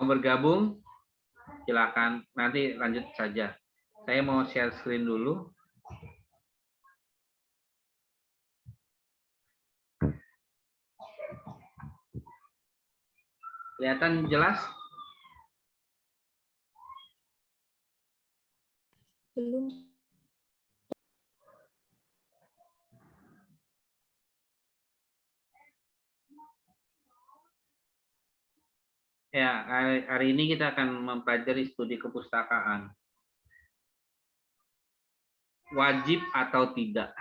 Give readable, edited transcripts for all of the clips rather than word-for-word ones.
bergabung, silakan. Nanti lanjut saja. Saya mau share screen dulu. Kelihatan jelas? Belum. Ya, hari ini kita akan mempelajari studi kepustakaan. Wajib atau tidak?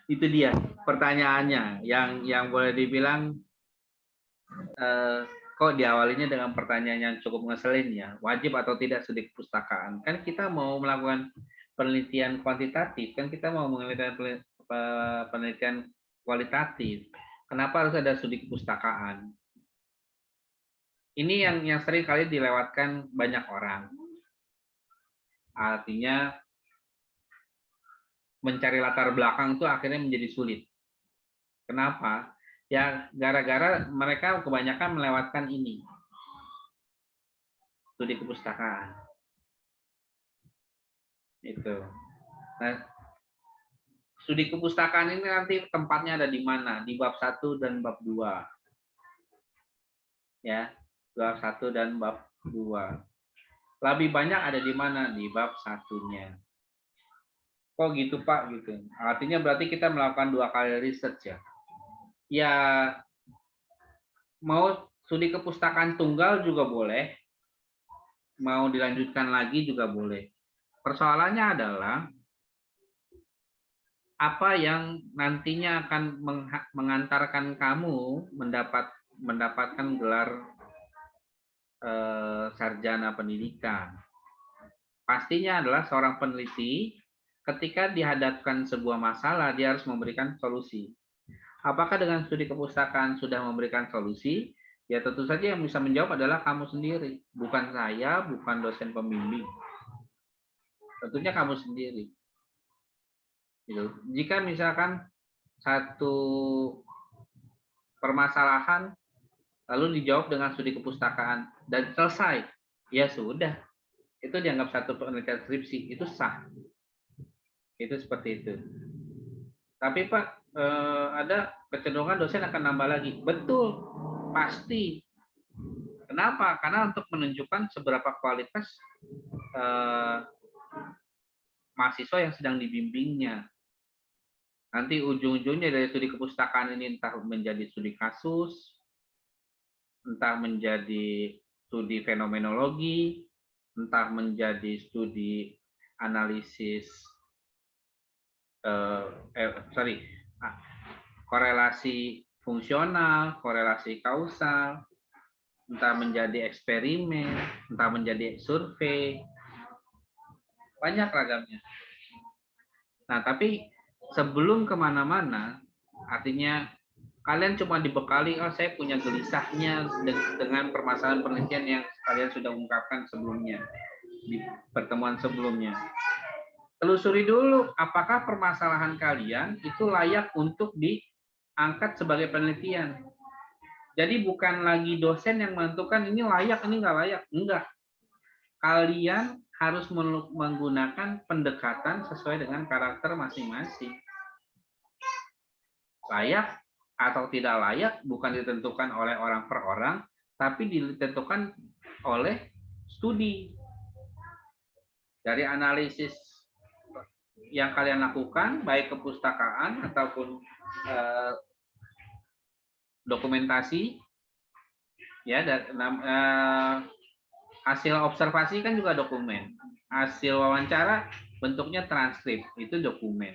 Itu dia pertanyaannya yang boleh dibilang kok diawalinya dengan pertanyaan yang cukup ngeselin ya. Wajib atau tidak studi kepustakaan? Kan kita mau melakukan penelitian kuantitatif, kan kita mau menelitikan penelitian kualitatif. Kenapa harus ada studi kepustakaan? Ini yang sering kali dilewatkan banyak orang. Artinya mencari latar belakang itu akhirnya menjadi sulit. Kenapa? Ya gara-gara mereka kebanyakan melewatkan ini. Studi kepustakaan. Itu. Nah, studi kepustakaan ini nanti tempatnya ada di mana? Di bab 1 dan bab 2. Ya, bab 1 dan bab 2. Lebih banyak ada di mana? Di bab 1-nya. Kok gitu Pak? Gitu. Artinya berarti kita melakukan 2 kali research ya. Ya, mau studi kepustakaan tunggal juga boleh. Mau dilanjutkan lagi juga boleh. Persoalannya adalah apa yang nantinya akan mengantarkan kamu mendapatkan gelar sarjana pendidikan. Pastinya adalah seorang peneliti ketika dihadapkan sebuah masalah dia harus memberikan solusi. Apakah dengan studi kepustakaan sudah memberikan solusi? Ya tentu saja yang bisa menjawab adalah kamu sendiri, bukan saya, bukan dosen pembimbing. Tentunya kamu sendiri. Gitu. Jika misalkan satu permasalahan lalu dijawab dengan studi kepustakaan dan selesai, ya sudah, itu dianggap satu penelitian skripsi, itu sah. Itu seperti itu. Tapi Pak, ada kecenderungan dosen akan nambah lagi. Betul, pasti. Kenapa? Karena untuk menunjukkan seberapa kualitas mahasiswa yang sedang dibimbingnya. Nanti ujung-ujungnya dari studi kepustakaan ini entah menjadi studi kasus, entah menjadi studi fenomenologi, entah menjadi studi analisis korelasi fungsional, korelasi kausal, entah menjadi eksperimen, entah menjadi survei, banyak ragamnya. Nah, tapi sebelum kemana-mana, artinya kalian cuma dibekali, oh saya punya gelisahnya dengan permasalahan penelitian yang kalian sudah ungkapkan sebelumnya, di pertemuan sebelumnya. Telusuri dulu, apakah permasalahan kalian itu layak untuk diangkat sebagai penelitian. Jadi bukan lagi dosen yang menentukan ini layak, ini nggak layak. Enggak. Kalian harus menggunakan pendekatan sesuai dengan karakter masing-masing. Layak atau tidak layak bukan ditentukan oleh orang per orang, tapi ditentukan oleh studi. Dari analisis yang kalian lakukan, baik kepustakaan ataupun dokumentasi, ya, hasil observasi kan juga dokumen. Hasil wawancara bentuknya transkrip, itu dokumen.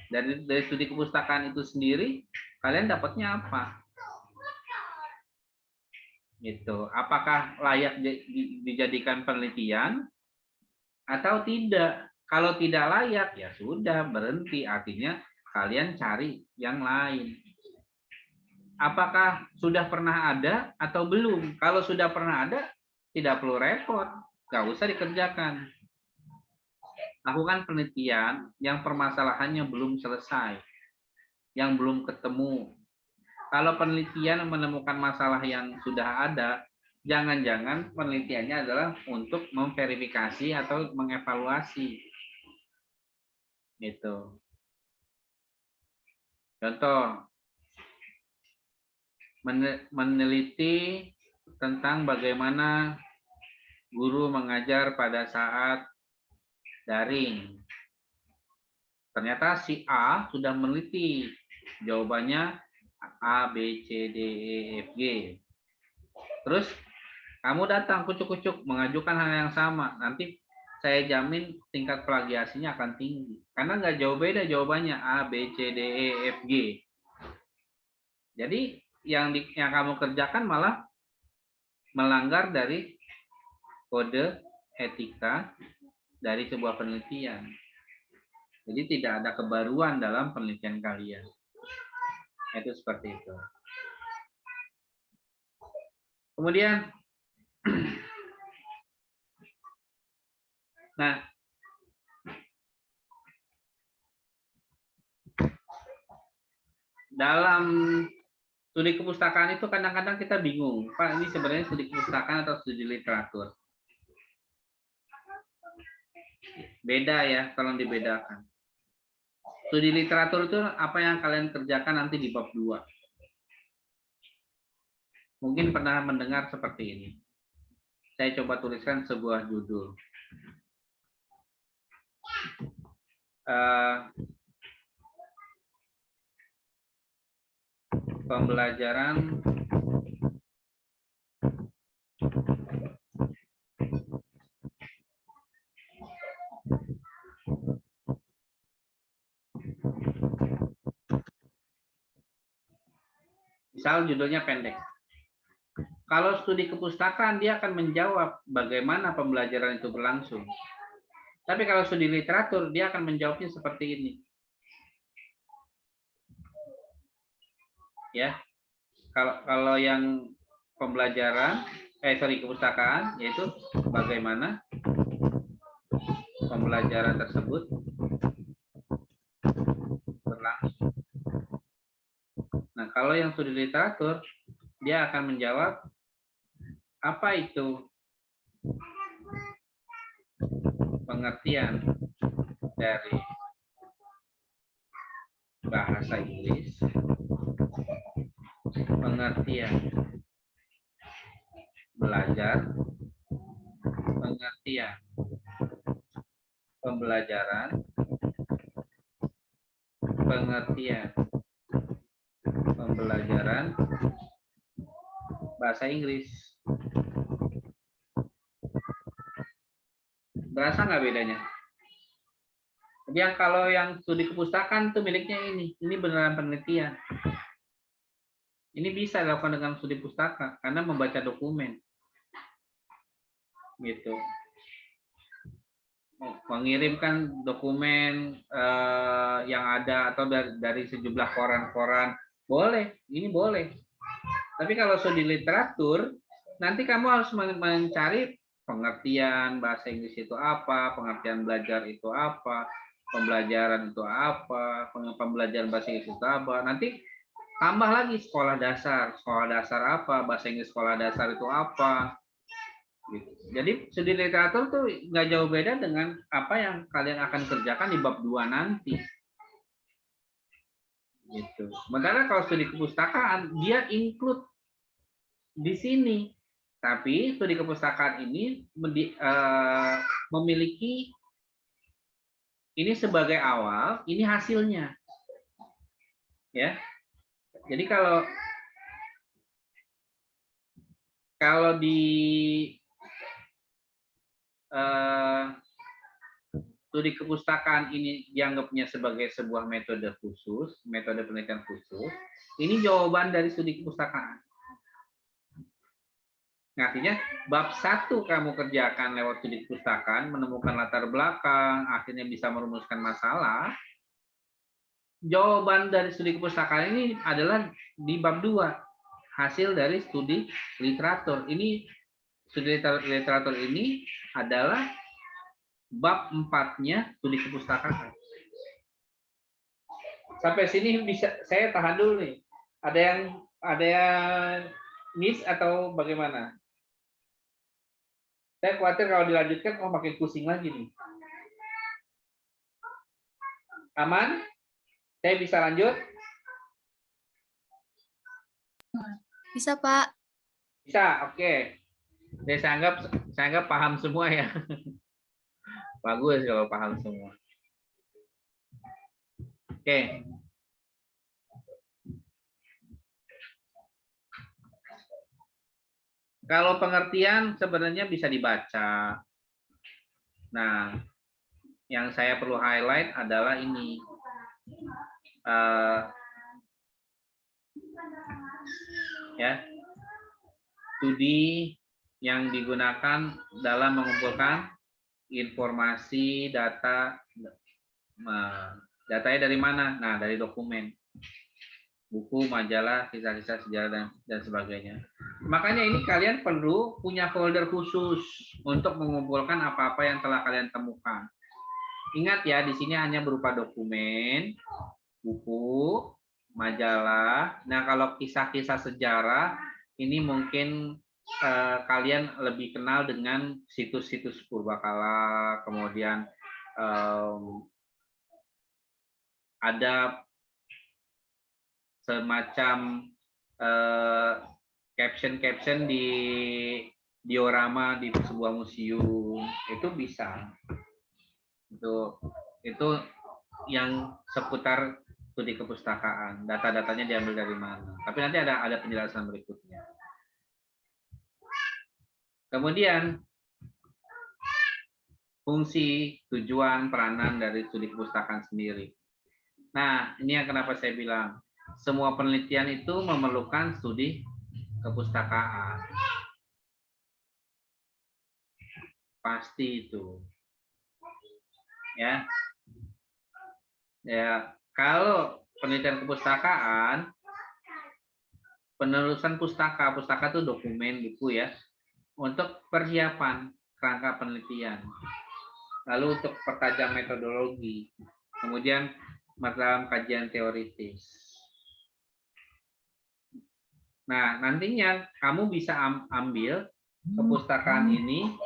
Dari studi kepustakaan itu sendiri, kalian dapatnya apa? Gitu. Apakah layak dijadikan penelitian atau tidak? Kalau tidak layak, ya sudah berhenti. Artinya kalian cari yang lain. Apakah sudah pernah ada atau belum? Kalau sudah pernah ada, tidak perlu repot, nggak usah dikerjakan. Lakukan penelitian yang permasalahannya belum selesai, yang belum ketemu. Kalau penelitian menemukan masalah yang sudah ada, jangan-jangan penelitiannya adalah untuk memverifikasi atau mengevaluasi. Gitu. Contoh, meneliti tentang bagaimana guru mengajar pada saat daring. Ternyata si A sudah meneliti. Jawabannya A, B, C, D, E, F, G. Terus kamu datang kucuk-kucuk mengajukan hal yang sama. Nanti saya jamin tingkat plagiasinya akan tinggi. Karena nggak jauh beda jawabannya A, B, C, D, E, F, G. Jadi yang kamu kerjakan malah melanggar dari kode etika dari sebuah penelitian. Jadi tidak ada kebaruan dalam penelitian kalian. Itu seperti itu. Kemudian, nah, dalam studi kepustakaan itu kadang-kadang kita bingung, Pak, ini sebenarnya studi kepustakaan atau studi literatur? Beda ya, tolong dibedakan. Studi literatur itu apa yang kalian kerjakan nanti di bab 2. Mungkin pernah mendengar seperti ini. Saya coba tuliskan sebuah judul. Pembelajaran misal judulnya pendek. Kalau studi kepustakaan dia akan menjawab bagaimana pembelajaran itu berlangsung. Tapi kalau studi literatur dia akan menjawabnya seperti ini. Ya. Kalau yang pembelajaran kepustakaan yaitu bagaimana pembelajaran tersebut berlangsung. Nah, kalau yang studi literatur dia akan menjawab apa itu pengertian dari bahasa Inggris, pengertian belajar, pengertian pembelajaran, pengertian pembelajaran bahasa Inggris. Berasa nggak bedanya? Jadi kalau yang studi kepustakaan itu miliknya ini beneran penelitian. Ini bisa dilakukan dengan studi pustaka karena membaca dokumen, gitu. Mengirimkan dokumen yang ada atau dari sejumlah koran-koran boleh, ini boleh. Tapi kalau studi literatur, nanti kamu harus mencari pengertian bahasa Inggris itu apa, pengertian belajar itu apa, pembelajaran itu apa, pembelajaran bahasa Inggris itu apa. Nanti tambah lagi sekolah dasar apa, bahasa Inggris sekolah dasar itu apa. Gitu. Jadi studi literatur tuh nggak jauh beda dengan apa yang kalian akan kerjakan di bab 2 nanti. Gitu. Sementara kalau studi kepustakaan dia include di sini. Tapi studi kepustakaan ini memiliki ini sebagai awal, ini hasilnya. Ya. Jadi kalau di studi kepustakaan ini dianggapnya sebagai sebuah metode khusus, metode penelitian khusus, ini jawaban dari studi kepustakaan. Nah, artinya bab 1 kamu kerjakan lewat studi kepustakaan, menemukan latar belakang, akhirnya bisa merumuskan masalah. Jawaban dari studi kepustakaan ini adalah di bab 2, hasil dari studi literatur. Ini studi literatur ini adalah bab 4-nya studi kepustakaan. Sampai sini bisa saya tahan dulu nih. Ada yang miss atau bagaimana? Saya khawatir kalau dilanjutkan, oh makin pusing lagi nih. Aman? Saya bisa lanjut? Bisa, Pak. Bisa, oke. Jadi saya anggap paham semua ya. Bagus kalau paham semua. Oke. Kalau pengertian sebenarnya bisa dibaca. Nah, yang saya perlu highlight adalah ini. Ya, studi yang digunakan dalam mengumpulkan informasi, data. Datanya dari mana? Nah, dari dokumen. Buku, majalah, kisah-kisah sejarah, dan sebagainya. Makanya ini kalian perlu punya folder khusus untuk mengumpulkan apa-apa yang telah kalian temukan. Ingat ya, di sini hanya berupa dokumen, buku, majalah. Nah, kalau kisah-kisah sejarah, ini mungkin kalian lebih kenal dengan situs-situs purbakala, kemudian ada semacam caption-caption di diorama di sebuah museum, itu bisa. Itu yang seputar studi kepustakaan. Data-datanya diambil dari mana. Tapi nanti ada penjelasan berikutnya. Kemudian fungsi, tujuan, peranan dari studi kepustakaan sendiri. Nah, ini yang kenapa saya bilang semua penelitian itu memerlukan studi kepustakaan. Pasti itu. Ya. Ya, kalau penelitian kepustakaan, penelusuran pustaka itu dokumen buku ya, untuk persiapan kerangka penelitian. Lalu untuk pertajam metodologi, kemudian dalam kajian teoritis. Nah, nantinya kamu bisa ambil kepustakaan ini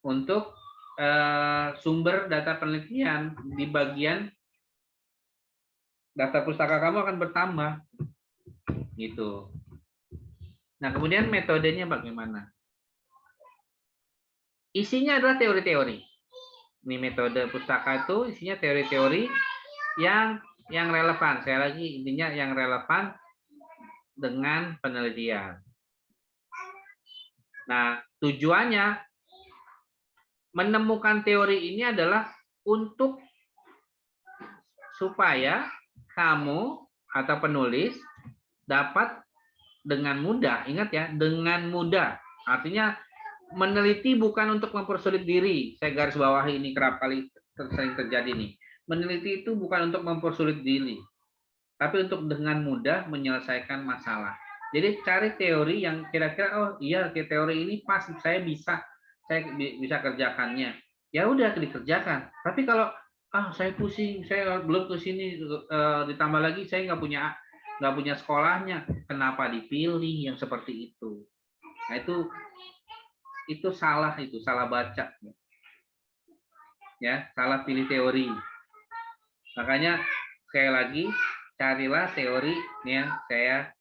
untuk sumber data penelitian. Di bagian daftar pustaka kamu akan bertambah gitu. Nah, kemudian metodenya bagaimana? Isinya adalah teori-teori. Ini metode pustaka itu isinya teori-teori yang relevan. Saya lagi intinya yang relevan dengan penelitian. Nah, tujuannya menemukan teori ini adalah untuk supaya kamu atau penulis dapat dengan mudah, ingat ya, dengan mudah. Artinya meneliti bukan untuk mempersulit diri. Saya garis bawahi ini kerap kali sering terjadi nih. Meneliti itu bukan untuk mempersulit diri, tapi untuk dengan mudah menyelesaikan masalah. Jadi cari teori yang kira-kira oh iya teori ini pas saya bisa kerjakannya. Ya udah dikerjakan. Tapi kalau saya pusing, saya belum ke sini, ditambah lagi saya nggak punya sekolahnya, kenapa dipilih yang seperti itu? Nah, itu salah baca. Ya, salah pilih teori. Makanya sekali lagi carilah teori yang saya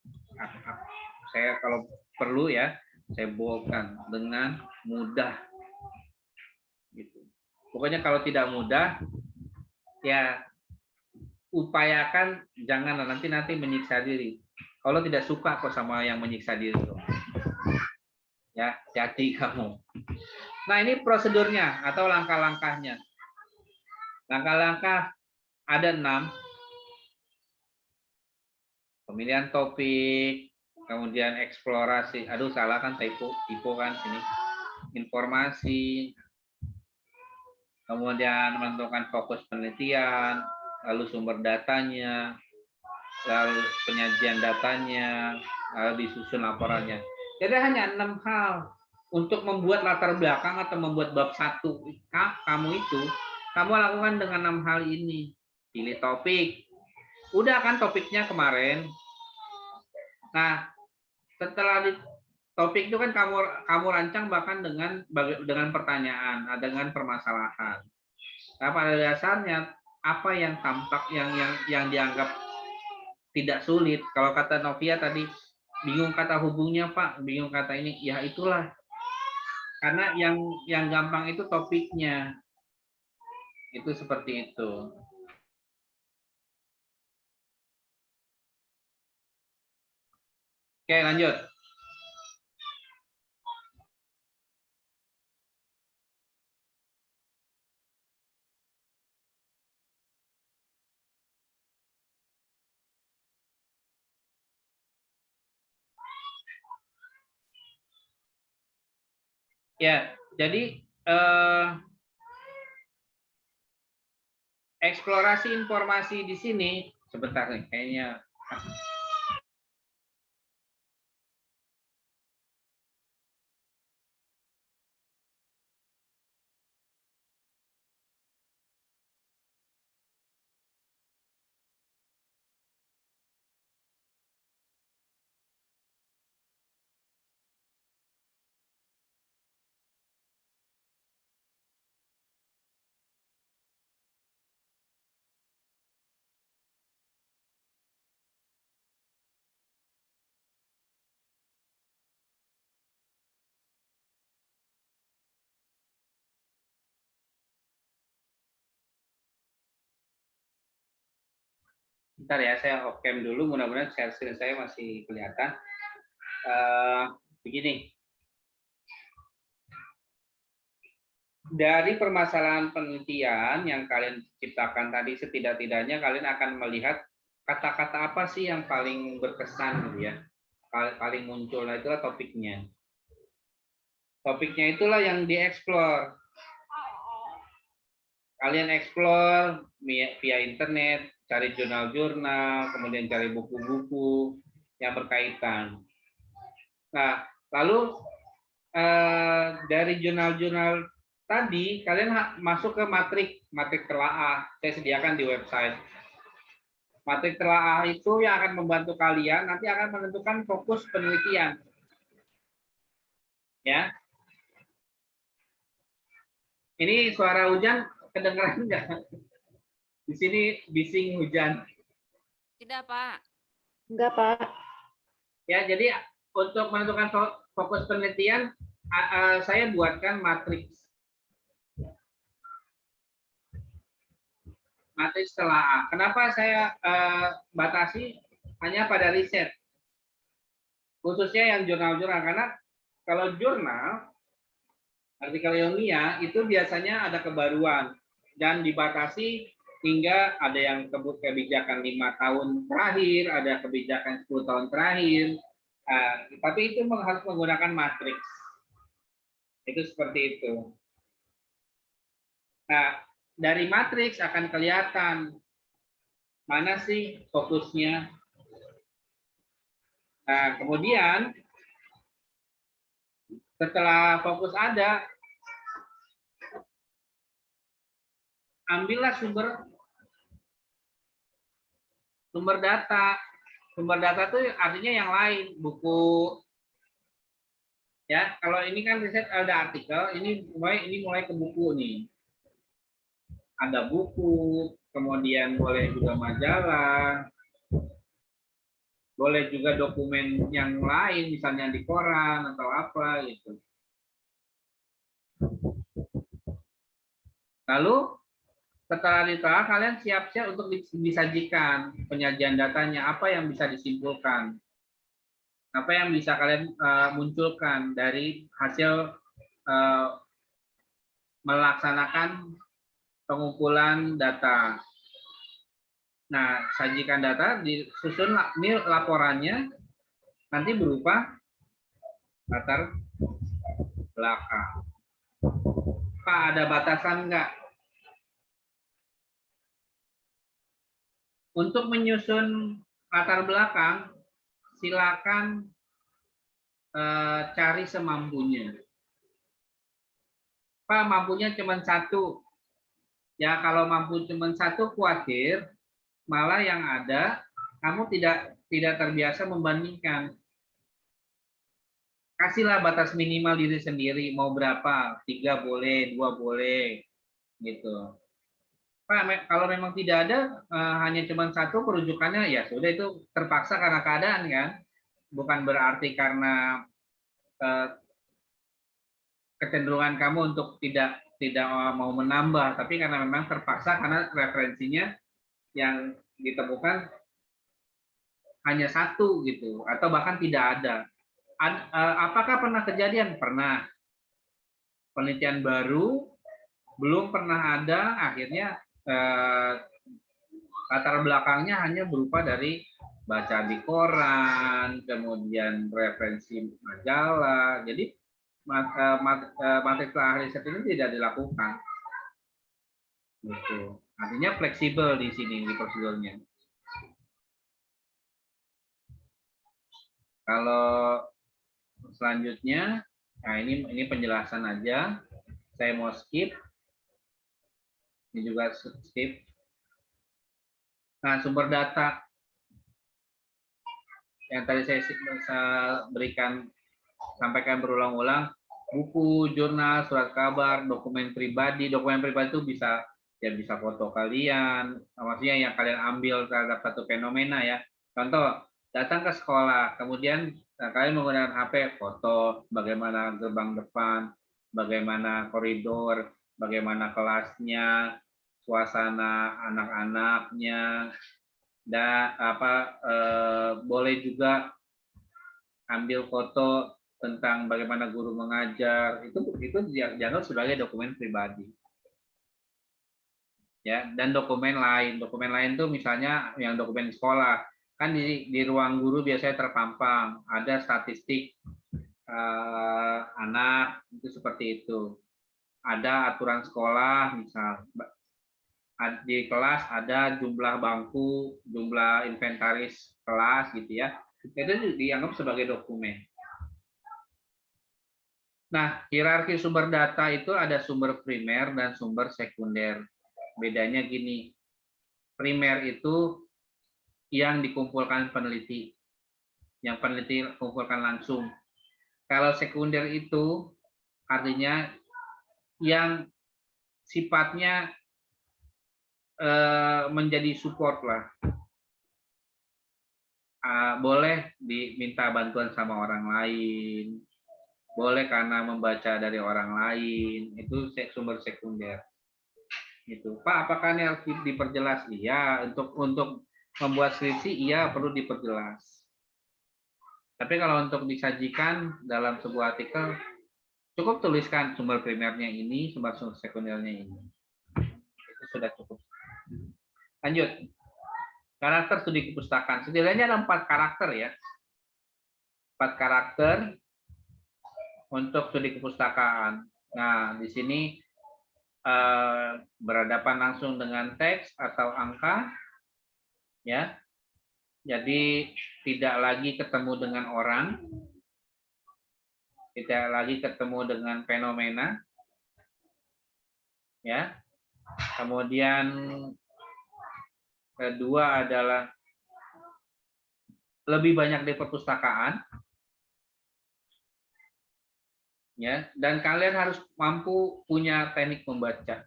kalau perlu ya, saya bawakan dengan mudah. Gitu. Pokoknya kalau tidak mudah, ya upayakan jangan nanti menyiksa diri. Kalau tidak suka kok sama yang menyiksa diri, ya jadi kamu. Nah, ini prosedurnya atau langkah-langkahnya. Langkah-langkah ada 6. Pemilihan topik, kemudian eksplorasi. Aduh, salah kan, typo kan sini. Informasi, kemudian menentukan fokus penelitian, lalu sumber datanya, lalu penyajian datanya, lalu disusun laporannya. Jadi hanya 6 hal untuk membuat latar belakang atau membuat bab 1 kamu itu, kamu lakukan dengan 6 hal ini. Pilih topik. Udah kan topiknya kemarin. Nah, setelah topik itu kan kamu rancang bahkan dengan pertanyaan, dengan permasalahan. Nah, pada dasarnya apa yang tampak yang dianggap tidak sulit. Kalau kata Novia tadi bingung kata hubungnya Pak, bingung kata ini, ya itulah. Karena yang gampang itu topiknya. Itu seperti itu. Oke, lanjut. Ya, jadi eksplorasi informasi di sini sebentar nih, kayaknya bentar ya, saya off cam dulu, mudah-mudahan share screen saya masih kelihatan. Begini, dari permasalahan penelitian yang kalian ciptakan tadi, setidak-tidaknya kalian akan melihat kata-kata apa sih yang paling berkesan gitu ya, paling muncul. Nah, itulah topiknya. Topiknya itulah yang dieksplor. Kalian eksplor via internet, cari jurnal-jurnal, kemudian cari buku-buku yang berkaitan. Nah, lalu dari jurnal-jurnal tadi kalian masuk ke matrik telaah. Saya sediakan di website. Matrik telaah itu yang akan membantu kalian nanti akan menentukan fokus penelitian. Ya. Ini suara hujan kedengeran nggak? Di sini bising hujan. Tidak, Pak. Enggak, Pak. Ya, jadi untuk menentukan fokus penelitian saya buatkan matriks telaah. Kenapa saya batasi hanya pada riset, khususnya yang jurnal-jurnal, karena kalau jurnal artikel ilmiah itu biasanya ada kebaruan dan dibatasi hingga ada yang kebijakan 5 tahun terakhir, ada kebijakan 10 tahun terakhir. Tapi itu harus menggunakan matriks. Itu seperti itu. Nah, dari matriks akan kelihatan mana sih fokusnya. Nah, kemudian setelah fokus ada, ambillah sumber data. Sumber data itu artinya yang lain, buku. Ya, kalau ini kan riset ada artikel, ini mulai ke buku nih. Ada buku, kemudian boleh juga majalah, boleh juga dokumen yang lain, misalnya di koran atau apa gitu. Lalu setelah ditelah, kalian siap-siap untuk disajikan penyajian datanya, apa yang bisa disimpulkan, apa yang bisa kalian munculkan dari hasil melaksanakan pengumpulan data. Nah, sajikan data, disusun ini laporannya, nanti berupa latar belakang. Pak, ada batasan enggak? Untuk menyusun latar belakang, silakan cari semampunya. Pak, mampunya cuma satu. Ya, kalau mampu cuma satu, khawatir malah yang ada kamu tidak terbiasa membandingkan. kasihlah batas minimal diri sendiri, mau berapa, 3 boleh, 2 boleh, gitu. Pak, kalau memang tidak ada, hanya cuma satu perujukannya, ya sudah itu terpaksa karena keadaan kan, bukan berarti karena eh, kecenderungan kamu untuk tidak tidak mau menambah, tapi karena memang terpaksa karena referensinya yang ditemukan hanya satu gitu, atau bahkan tidak ada. Apakah pernah kejadian? Pernah. Penelitian baru belum pernah ada, akhirnya latar belakangnya hanya berupa dari baca di koran, kemudian referensi majalah. Jadi materi telah riset ini tidak dilakukan. Gitu. Artinya fleksibel di sini di prosedurnya. Kalau selanjutnya, nah ini penjelasan aja. Saya mau skip. Ini juga skip. Nah, sumber data yang tadi saya berikan, sampaikan berulang-ulang, buku, jurnal, surat kabar, dokumen pribadi. Dokumen pribadi itu bisa bisa foto kalian, maksudnya yang kalian ambil terhadap satu fenomena ya. Contoh, datang ke sekolah, kemudian kalian menggunakan HP, foto bagaimana gerbang depan, bagaimana koridor, bagaimana kelasnya, suasana anak-anaknya, dan boleh juga ambil foto tentang bagaimana guru mengajar, itu dianggap sebagai dokumen pribadi. Ya, dan dokumen lain tuh misalnya yang dokumen sekolah, kan di ruang guru biasanya terpampang ada statistik anak, itu seperti itu. Ada aturan sekolah, misal di kelas ada jumlah bangku, jumlah inventaris kelas gitu ya. Itu dianggap sebagai dokumen. Nah, hierarki sumber data itu ada sumber primer dan sumber sekunder. Bedanya gini, primer itu yang dikumpulkan peneliti, yang peneliti kumpulkan langsung. Kalau sekunder itu artinya yang sifatnya menjadi support lah. Boleh diminta bantuan sama orang lain, boleh karena membaca dari orang lain, itu sumber sekunder. Gitu. Pak, apakah ini harus diperjelas? Iya, untuk membuat skripsi iya perlu diperjelas. Tapi kalau untuk disajikan dalam sebuah artikel, cukup tuliskan sumber primernya ini, sumber sekundernya ini. Itu sudah cukup. Lanjut. Karakter studi kepustakaan. Setidaknya ada 4 karakter ya. 4 karakter untuk studi kepustakaan. Nah, di sini berhadapan langsung dengan teks atau angka, ya. Jadi tidak lagi ketemu dengan orang, tidak lagi ketemu dengan fenomena, ya. Kemudian kedua adalah lebih banyak di perpustakaan, ya. Dan kalian harus mampu punya teknik membaca.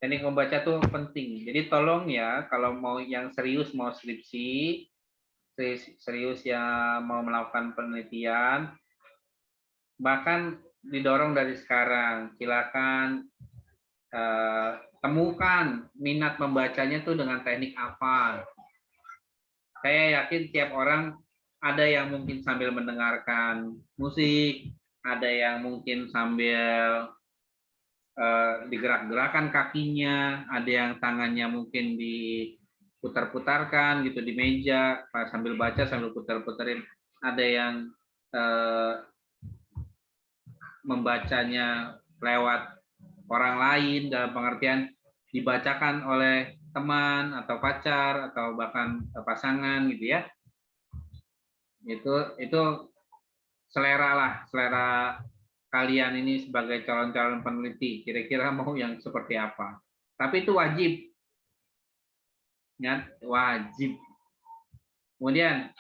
Teknik membaca itu penting. Jadi tolong ya, kalau mau yang serius, mau skripsi, serius ya mau melakukan penelitian, bahkan didorong dari sekarang. Silakan temukan minat membacanya tuh dengan teknik apa. Saya yakin tiap orang ada yang mungkin sambil mendengarkan musik, ada yang mungkin sambil digerak-gerakan kakinya, ada yang tangannya mungkin diputar-putarkan gitu di meja, sambil baca sambil putar-puterin, ada yang membacanya lewat orang lain dalam pengertian dibacakan oleh teman atau pacar atau bahkan pasangan gitu ya. Itu selera lah, selera kalian ini sebagai calon-calon peneliti, kira-kira mau yang seperti apa. Tapi itu wajib. Ya, wajib. Kemudian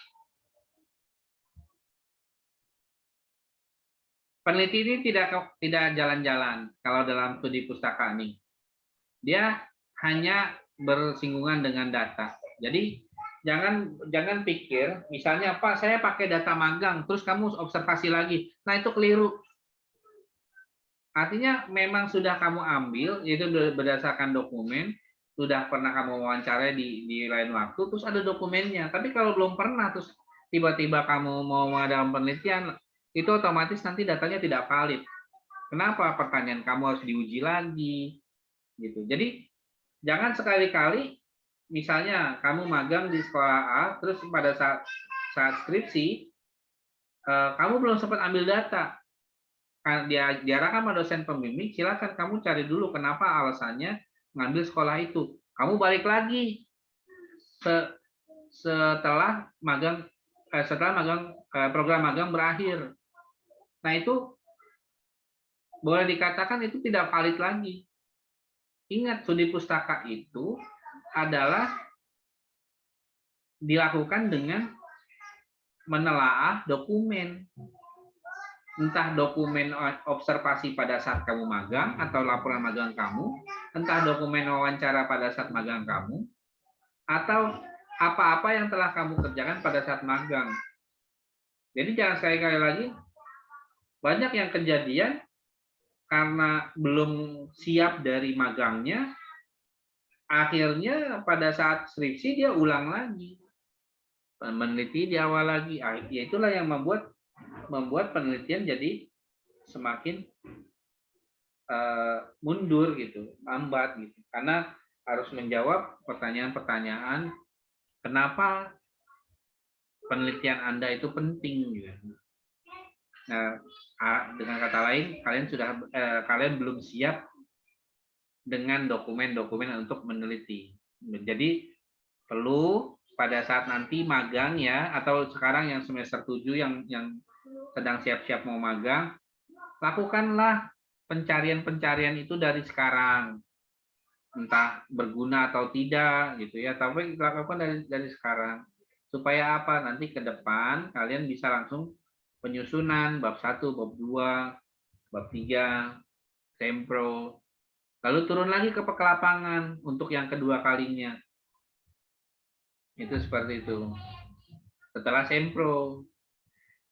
Peneliti ini tidak jalan-jalan kalau dalam studi pustaka nih. Dia hanya bersinggungan dengan data. Jadi jangan pikir, misalnya Pak, saya pakai data magang, terus kamu observasi lagi. Nah, itu keliru. Artinya memang sudah kamu ambil, itu berdasarkan dokumen, sudah pernah kamu wawancara di lain waktu, terus ada dokumennya. Tapi kalau belum pernah, terus tiba-tiba kamu mau mengadakan penelitian, itu otomatis nanti datanya tidak valid. Kenapa? Pertanyaan kamu harus diuji lagi, gitu. Jadi jangan sekali-kali, misalnya kamu magang di sekolah A, terus pada saat skripsi, kamu belum sempat ambil data. Diarahkan sama dosen pembimbing, silakan kamu cari dulu kenapa alasannya ngambil sekolah itu. Kamu balik lagi setelah program magang berakhir. Nah, itu boleh dikatakan itu tidak valid lagi. Ingat, studi pustaka itu adalah dilakukan dengan menelaah dokumen. Entah dokumen observasi pada saat kamu magang atau laporan magang kamu, entah dokumen wawancara pada saat magang kamu, atau apa-apa yang telah kamu kerjakan pada saat magang. Jadi jangan sekali-kali lagi, banyak yang kejadian karena belum siap dari magangnya, akhirnya pada saat skripsi dia ulang lagi, meneliti di awal lagi. Ya itulah yang membuat penelitian jadi semakin mundur gitu, lambat gitu, karena harus menjawab pertanyaan-pertanyaan kenapa penelitian Anda itu penting gitu. Nah, dengan kata lain, kalian belum siap dengan dokumen-dokumen untuk meneliti. Jadi perlu pada saat nanti magang ya, atau sekarang yang semester 7 yang sedang siap-siap mau magang, lakukanlah pencarian-pencarian itu dari sekarang. Entah berguna atau tidak gitu ya, tapi lakukan dari sekarang. Supaya apa? Nanti ke depan kalian bisa langsung penyusunan bab 1, bab 2, bab 3, sempro. Lalu turun lagi ke lapangan untuk yang kedua kalinya. Itu seperti itu. Setelah sempro.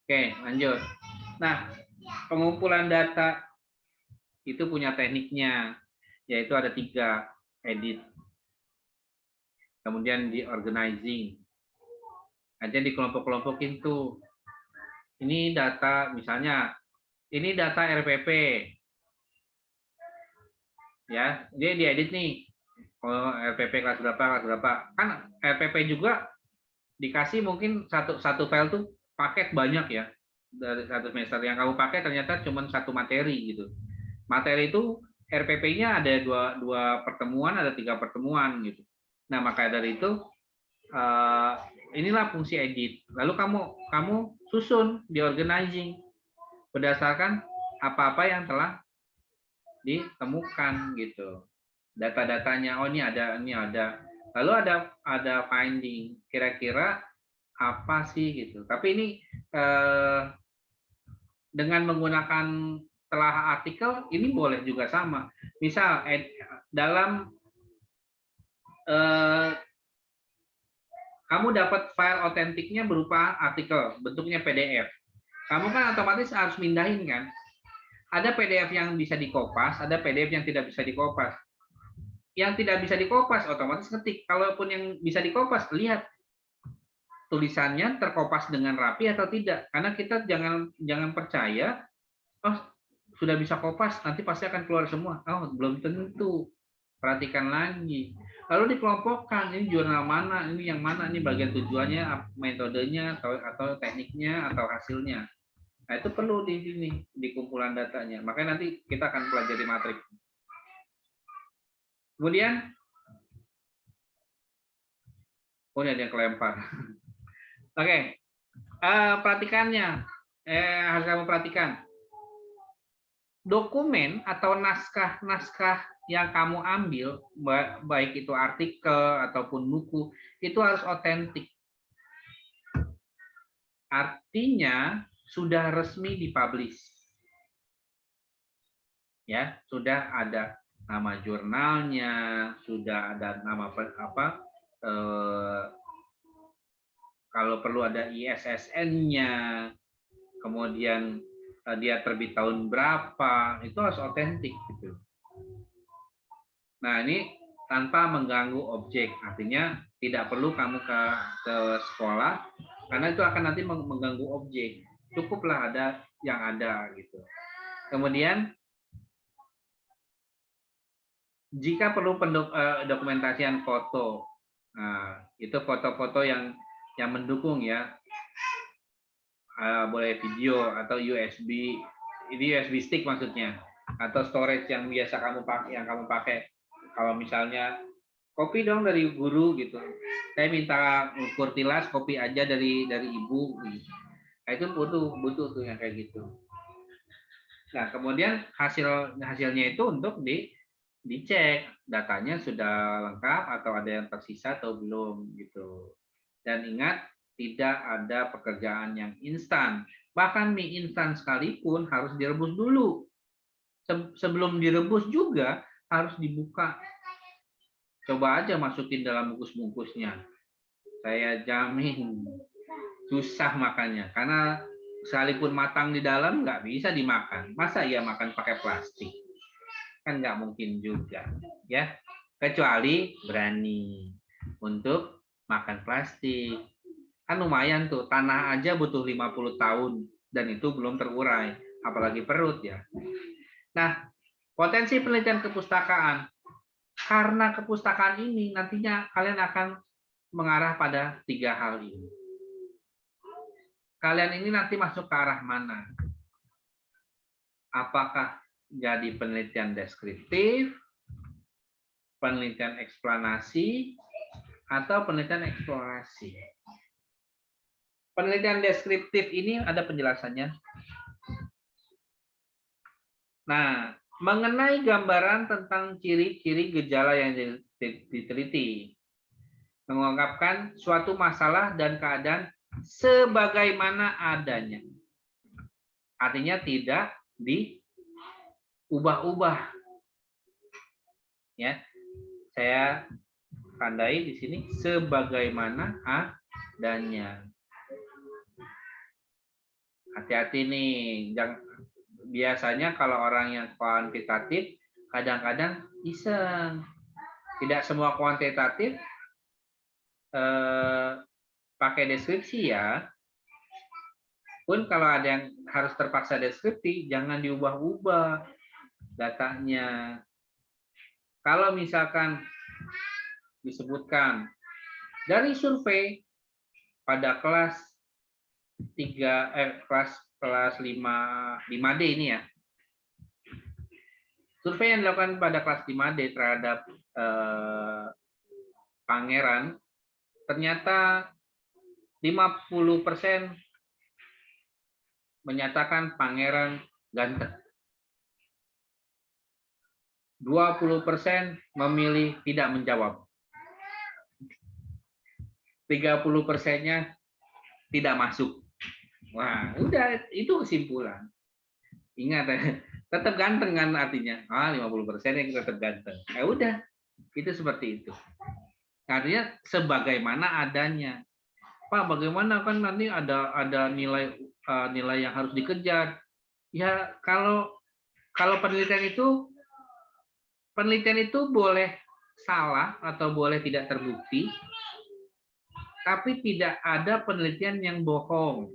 Oke, lanjut. Nah, pengumpulan data itu punya tekniknya, yaitu ada 3, edit, kemudian di organizing. Aja di kelompok-kelompokin tuh. Ini data, misalnya, ini data RPP. Ya, dia diedit nih. Oh, RPP kelas berapa. Kan RPP juga dikasih mungkin satu file tuh paket banyak ya. Dari satu semester yang kamu pakai ternyata cuma satu materi gitu. Materi itu RPP-nya ada dua pertemuan, ada 3 pertemuan gitu. Nah, maka dari itu inilah fungsi edit. Lalu kamu susun di organizing berdasarkan apa-apa yang telah ditemukan gitu. Data-datanya, oh ini ada. Lalu ada finding, kira-kira apa sih gitu. Tapi ini dengan menggunakan telah artikel ini boleh juga sama. Misal dalam kamu dapat file otentiknya berupa artikel, bentuknya PDF. Kamu kan otomatis harus mindahin kan. Ada PDF yang bisa dikopas, ada PDF yang tidak bisa dikopas. Yang tidak bisa dikopas otomatis ketik. Kalaupun yang bisa dikopas, lihat tulisannya terkopas dengan rapi atau tidak. Karena kita jangan percaya, oh sudah bisa kopas, nanti pasti akan keluar semua. Oh belum tentu. Perhatikan lagi. Lalu dikelompokkan, ini jurnal mana, ini yang mana, ini bagian tujuannya, metodenya, atau tekniknya, atau hasilnya. Nah, itu perlu di sini, di kumpulan datanya. Makanya nanti kita akan pelajari matriks. Kemudian, oh ini ada yang kelempar. Oke, perhatikannya, harus kamu perhatikan. Dokumen atau naskah-naskah yang kamu ambil, baik itu artikel ataupun buku, itu harus otentik. Artinya sudah resmi dipublish. Ya, sudah ada nama jurnalnya, sudah ada nama kalau perlu ada ISSN-nya, kemudian dia terbit tahun berapa, itu harus otentik gitu. Nah, ini tanpa mengganggu objek, artinya tidak perlu kamu ke sekolah karena itu akan nanti mengganggu objek. Cukuplah ada yang ada gitu. Kemudian jika perlu dokumentasian foto, nah, itu foto-foto yang mendukung ya, boleh video atau USB, ini USB stick maksudnya, atau storage yang biasa kamu pakai. Kalau misalnya kopi dong dari guru gitu, saya minta ukur tilas kopi aja dari ibu, gitu. Nah, itu butuh tuh yang kayak gitu. Nah, kemudian hasilnya itu untuk dicek datanya sudah lengkap atau ada yang tersisa atau belum gitu. Dan ingat, tidak ada pekerjaan yang instan. Bahkan mie instan sekalipun harus direbus dulu. Sebelum direbus juga harus dibuka. Coba aja masukin dalam bungkus-bungkusnya. Saya jamin susah makannya karena sekalipun matang di dalam nggak bisa dimakan. Masa ia makan pakai plastik? Kan nggak mungkin juga, ya. Kecuali berani untuk makan plastik. Kan lumayan tuh, tanah aja butuh 50 tahun dan itu belum terurai, apalagi perut ya. Nah, potensi penelitian kepustakaan. Karena kepustakaan ini nantinya kalian akan mengarah pada 3 hal ini. Kalian ini nanti masuk ke arah mana? Apakah jadi penelitian deskriptif, penelitian eksplanasi, atau penelitian eksplorasi? Penelitian deskriptif ini ada penjelasannya. Nah, mengenai gambaran tentang ciri-ciri gejala yang diteliti, mengungkapkan suatu masalah dan keadaan sebagaimana adanya. Artinya tidak diubah-ubah. Ya, saya tandai di sini sebagaimana adanya. Hati-hati nih, biasanya kalau orang yang kuantitatif kadang-kadang iseng. Tidak semua kuantitatif pakai deskripsi ya. Pun kalau ada yang harus terpaksa deskripsi, jangan diubah-ubah datanya. Kalau misalkan disebutkan dari survei pada kelas 5D ini ya. Survei yang dilakukan pada kelas 5D terhadap pangeran, ternyata 50% menyatakan pangeran ganteng. 20% memilih tidak menjawab. 30%-nya tidak masuk. Wah, udah itu kesimpulan. Ingat ya, tetap ganteng kan artinya. 50% yang tetap ganteng. Udah, itu seperti itu. Artinya sebagaimana adanya. Pak, bagaimana kan nanti ada nilai yang harus dikejar. Ya, kalau penelitian itu boleh salah atau boleh tidak terbukti, tapi tidak ada penelitian yang bohong.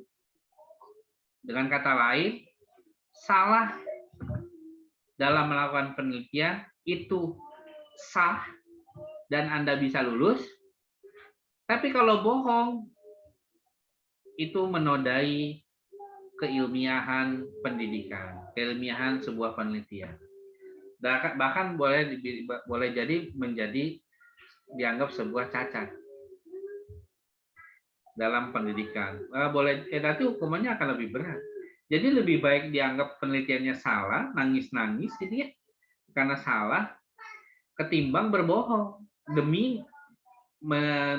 Dengan kata lain, salah dalam melakukan penelitian itu sah dan Anda bisa lulus, tapi kalau bohong itu menodai keilmiahan pendidikan, keilmiahan sebuah penelitian. Bahkan boleh jadi menjadi dianggap sebuah cacat dalam pendidikan. Nanti hukumannya akan lebih berat. Jadi lebih baik dianggap penelitiannya salah, nangis-nangis gitu ya, karena salah, ketimbang berbohong demi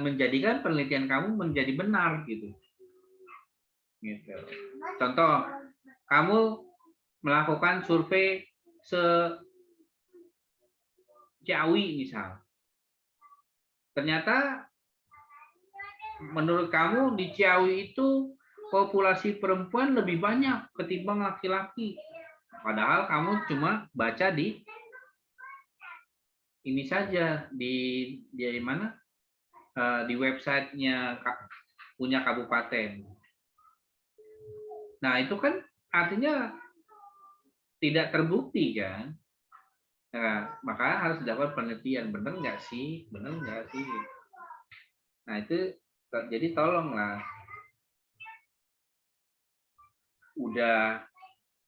menjadikan penelitian kamu menjadi benar gitu. Contoh, kamu melakukan survei Ciawi misal. Ternyata menurut kamu di Ciawi itu populasi perempuan lebih banyak ketimbang laki-laki. Padahal kamu cuma baca di ini saja di mana? Di websitenya punya kabupaten. Nah, itu kan artinya tidak terbukti kan? Nah, maka harus dilakukan penelitian, benar nggak sih? Benar nggak sih? Nah, itu jadi tolonglah, udah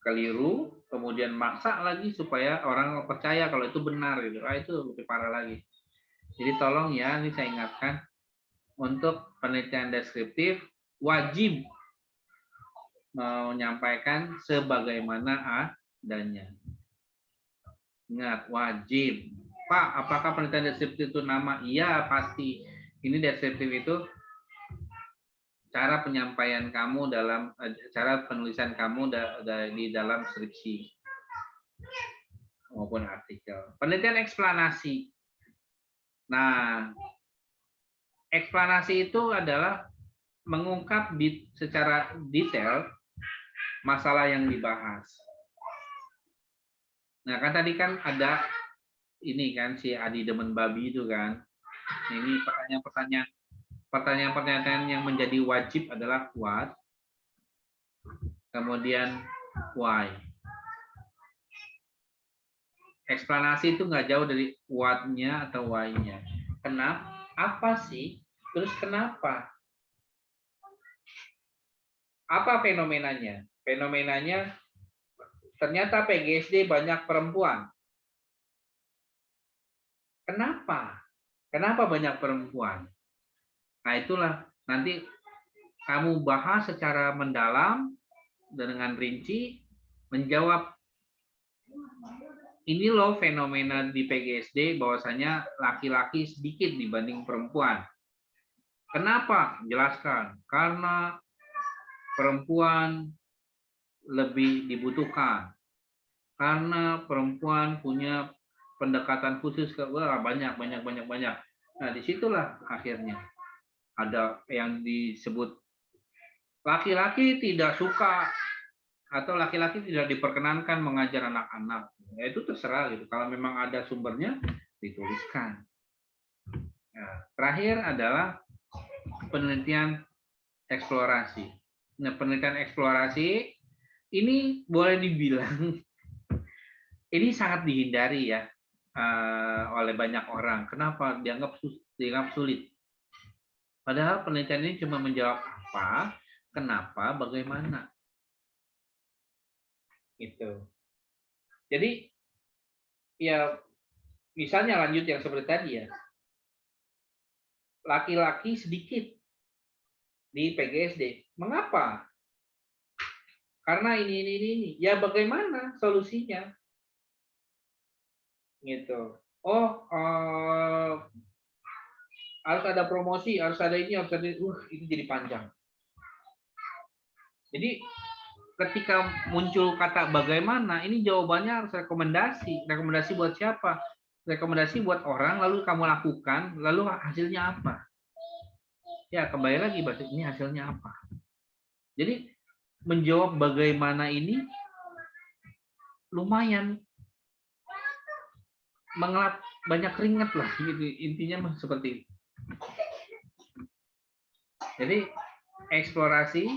keliru, kemudian maksa lagi supaya orang percaya kalau itu benar gitu. Itu lebih parah lagi. Jadi tolong ya, ini saya ingatkan, untuk penelitian deskriptif wajib menyampaikan sebagaimana adanya. Ingat, wajib. Pak, apakah penelitian deskriptif itu nama? Iya, pasti. Ini deskriptif itu cara penyampaian kamu dalam cara penulisan kamu di dalam skripsi maupun artikel. Penelitian eksplanasi. Nah, eksplanasi itu adalah mengungkap secara detail masalah yang dibahas. Nah, kan tadi kan ada ini kan si Adi demen babi itu kan. Ini pertanyaan-pertanyaan yang menjadi wajib adalah what, kemudian why. Eksplanasi itu nggak jauh dari what-nya atau why-nya. Kenapa? Apa sih? Terus kenapa? Apa fenomenanya? Fenomenanya ternyata PGSD banyak perempuan. Kenapa? Kenapa banyak perempuan? Nah, itulah nanti kamu bahas secara mendalam dan dengan rinci, menjawab ini loh fenomena di PGSD bahwasanya laki-laki sedikit dibanding perempuan. Kenapa? Jelaskan. Karena perempuan lebih dibutuhkan. Karena perempuan punya pendekatan khusus ke banyak. Nah, disitulah akhirnya ada yang disebut laki-laki tidak suka atau laki-laki tidak diperkenankan mengajar anak-anak. Ya, itu terserah gitu. Kalau memang ada sumbernya dituliskan. Nah, terakhir adalah penelitian eksplorasi. Nah, penelitian eksplorasi ini boleh dibilang ini sangat dihindari ya oleh banyak orang. Kenapa? Dianggap sulit. Padahal penelitian ini cuma menjawab apa, kenapa, bagaimana. Gitu. Jadi ya misalnya lanjut yang seperti tadi ya. Laki-laki sedikit di PGSD. Mengapa? Karena ini. Ya bagaimana solusinya? Gitu. Harus ada promosi, harus ada ini, harus ada itu jadi panjang. Jadi ketika muncul kata bagaimana, ini jawabannya harus rekomendasi. Rekomendasi buat siapa? Rekomendasi buat orang, lalu kamu lakukan, lalu hasilnya apa? Ya, kembali lagi, ini hasilnya apa? Jadi, menjawab bagaimana ini lumayan mengelap banyak keringat lah. Gitu. Intinya seperti itu. Jadi, eksplorasi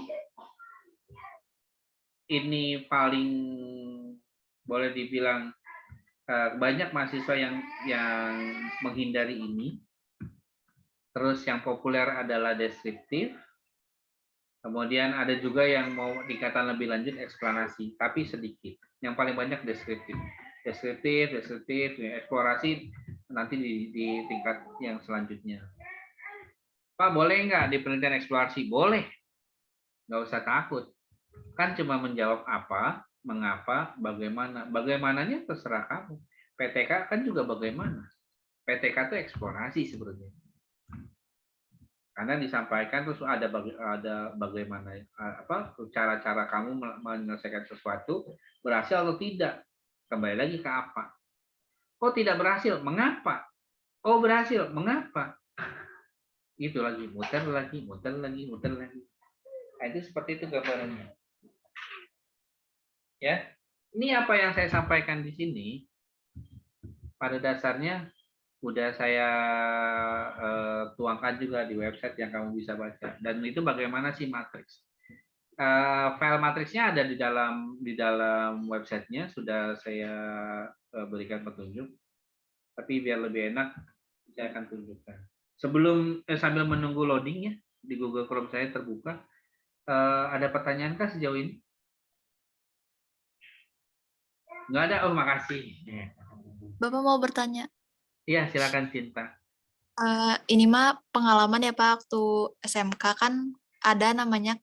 ini paling boleh dibilang banyak mahasiswa yang menghindari ini. Terus yang populer adalah deskriptif. Kemudian ada juga yang mau dikatakan lebih lanjut eksplanasi, tapi sedikit. Yang paling banyak deskriptif. Deskriptif, eksplorasi nanti di tingkat yang selanjutnya. Pak, boleh nggak di penelitian eksplorasi? Boleh. Nggak usah takut. Kan cuma menjawab apa, mengapa, bagaimana. Bagaimananya terserah kamu. PTK kan juga bagaimana. PTK itu eksplorasi sebenarnya. Karena disampaikan terus ada bagaimana cara-cara kamu menyelesaikan sesuatu berhasil atau tidak. Kembali lagi ke apa? Oh, tidak berhasil. Mengapa? Oh, berhasil. Mengapa? Itu lagi, muter lagi, muter lagi, muter lagi. Nah, itu seperti itu gambarannya. Ya. Ini apa yang saya sampaikan di sini pada dasarnya udah saya tuangkan juga di website yang kamu bisa baca. Dan itu bagaimana sih matriks? File matriksnya ada di dalam websitenya, sudah saya berikan petunjuk. Tapi biar lebih enak, saya akan tunjukkan. Sambil menunggu loading ya di Google Chrome saya terbuka, ada pertanyaan kah sejauh ini? Nggak ada. Oh, makasih. Bapak mau bertanya. Iya, silakan Cinta. Ini mah pengalaman ya Pak, waktu SMK kan ada namanya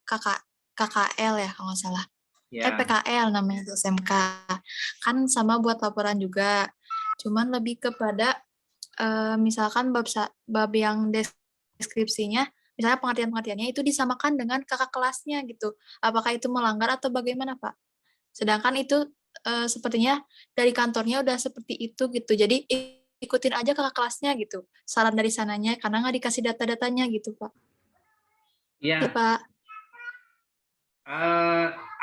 KKL ya kalau nggak salah. Ya. PKL namanya itu SMK. Kan sama buat laporan juga. Cuman lebih kepada misalkan bab yang deskripsinya, misalnya pengertian-pengertiannya itu disamakan dengan kakak kelasnya gitu. Apakah itu melanggar atau bagaimana Pak? Sedangkan itu sepertinya dari kantornya udah seperti itu gitu. Jadi ikutin aja kakak kelasnya gitu. Saran dari sananya karena nggak dikasih data-datanya gitu Pak. Iya. Ya Pak.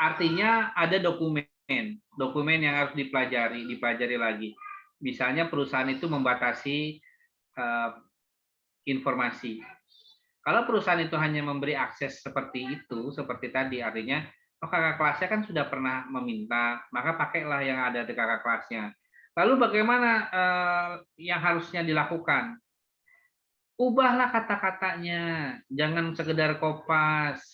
Artinya ada dokumen yang harus dipelajari lagi. Misalnya perusahaan itu membatasi informasi. Kalau perusahaan itu hanya memberi akses seperti itu, seperti tadi, artinya kakak kelasnya kan sudah pernah meminta, maka pakailah yang ada di kakak kelasnya. Lalu bagaimana yang harusnya dilakukan? Ubahlah kata-katanya, jangan sekedar kopas.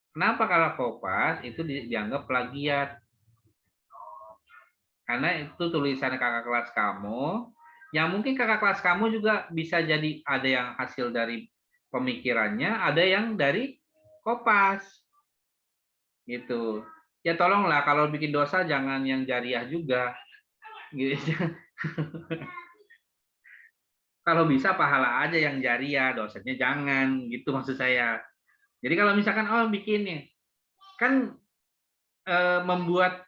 Kenapa kalau kopas itu dianggap plagiat? Karena itu tulisan kakak kelas kamu, yang mungkin kakak kelas kamu juga bisa jadi ada yang hasil dari pemikirannya, ada yang dari kopas. Gitu. Ya tolonglah kalau bikin dosa jangan yang jariah juga. Gitu. Kalau bisa pahala aja yang jariah, dosanya jangan, gitu maksud saya. Jadi kalau misalkan bikin nih, kan membuat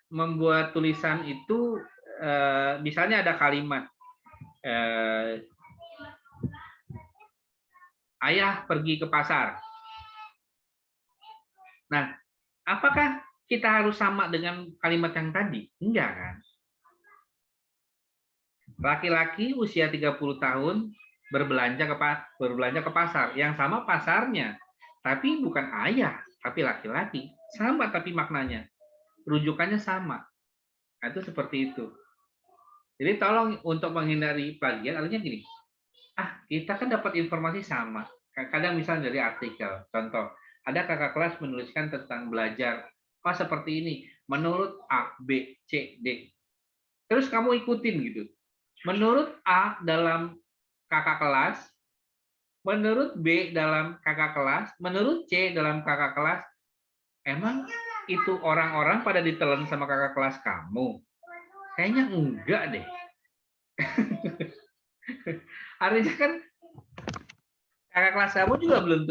tulisan itu misalnya ada kalimat ayah pergi ke pasar. Nah, apakah kita harus sama dengan kalimat yang tadi? Enggak kan? Laki-laki usia 30 tahun berbelanja ke pasar. Yang sama pasarnya, tapi bukan ayah, tapi laki-laki. Sama tapi maknanya. Rujukannya sama. Nah, itu seperti itu. Jadi tolong untuk menghindari plagiat, artinya gini, kita kan dapat informasi sama. Kadang misalnya dari artikel, contoh, ada kakak kelas menuliskan tentang belajar, seperti ini, menurut A, B, C, D. Terus kamu ikutin gitu. Menurut A dalam kakak kelas, menurut B dalam kakak kelas, menurut C dalam kakak kelas, emang itu orang-orang pada ditelan sama kakak kelas kamu? Kayaknya enggak deh. Artinya kan kakak kelas kamu juga belum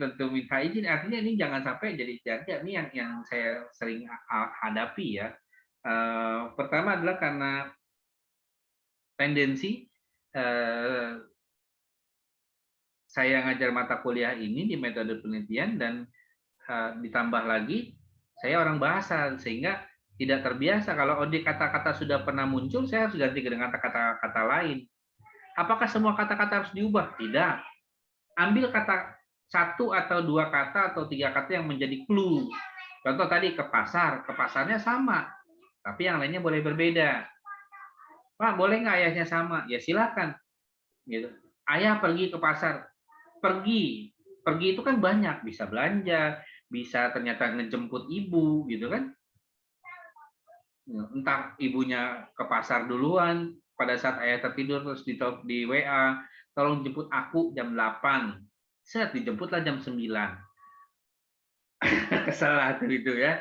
tentu minta izin. Artinya ini jangan sampai jadi ini yang saya sering hadapi ya. Pertama adalah karena tendensi saya ngajar mata kuliah ini di metode penelitian dan ditambah lagi saya orang bahasa sehingga tidak terbiasa kalau kata-kata sudah pernah muncul saya harus ganti dengan kata-kata lain. Apakah semua kata-kata harus diubah? Tidak. Ambil kata satu atau dua kata atau tiga kata yang menjadi clue. Contoh tadi ke pasar, ke pasarnya sama, tapi yang lainnya boleh berbeda. Pak, boleh nggak ayahnya sama? Ya silakan. Gitu. Ayah pergi ke pasar. Pergi itu kan banyak, bisa belanja, bisa ternyata ngejemput ibu, gitu kan? Entah ibunya ke pasar duluan, pada saat ayah tertidur terus di WA, tolong jemput aku jam 8. Set, dijemputlah jam 9. Kesel tuh itu ya.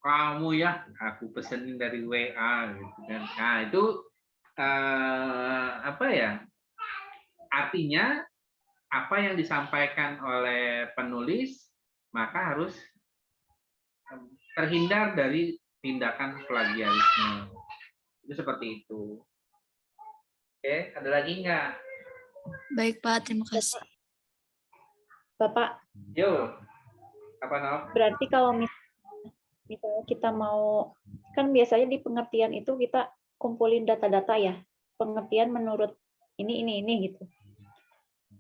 Kamu ya, aku pesenin dari WA gitu kan. Nah, itu apa ya? Artinya apa yang disampaikan oleh penulis maka harus terhindar dari tindakan plagiarisme. Itu seperti itu. Oke, ada lagi nggak? Baik, Pak. Terima kasih. Bapak, Yo, apa Nov? berarti kalau misalnya kita mau, kan biasanya di pengertian itu kita kumpulin data-data ya, pengertian menurut ini gitu.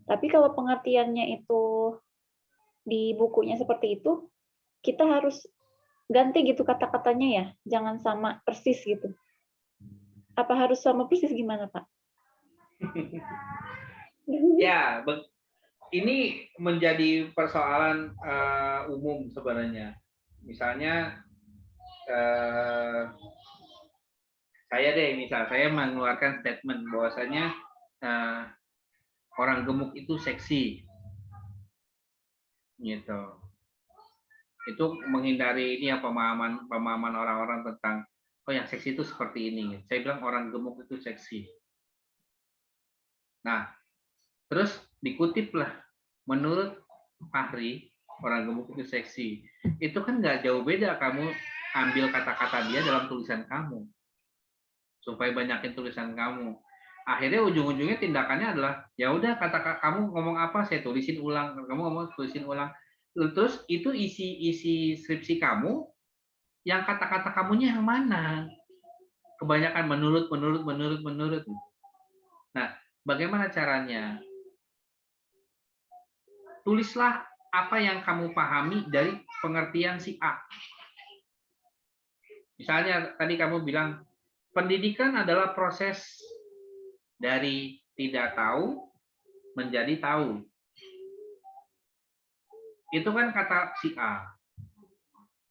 Tapi kalau pengertiannya itu di bukunya seperti itu, kita harus ganti gitu kata-katanya ya, jangan sama persis gitu. Apa harus sama persis gimana, Pak? Ya, ini menjadi persoalan umum sebenarnya. Misalnya saya mengeluarkan statement bahwasanya orang gemuk itu seksi, gitu. Itu menghindari ini ya pemahaman orang-orang tentang oh yang seksi itu seperti ini. Saya bilang orang gemuk itu seksi. Nah, terus dikutiplah menurut Fahri orang gemuk itu seksi. Itu kan nggak jauh beda kamu ambil kata-kata dia dalam tulisan kamu supaya banyakin tulisan kamu. Akhirnya ujung-ujungnya tindakannya adalah ya udah kata kamu ngomong apa saya tulisin ulang, kamu ngomong tulisin ulang. Terus itu isi skripsi kamu yang kata-kata kamunya yang mana? Kebanyakan menurut. Nah, bagaimana caranya? Tulislah apa yang kamu pahami dari pengertian si A. Misalnya tadi kamu bilang pendidikan adalah proses dari tidak tahu menjadi tahu. Itu kan kata si A.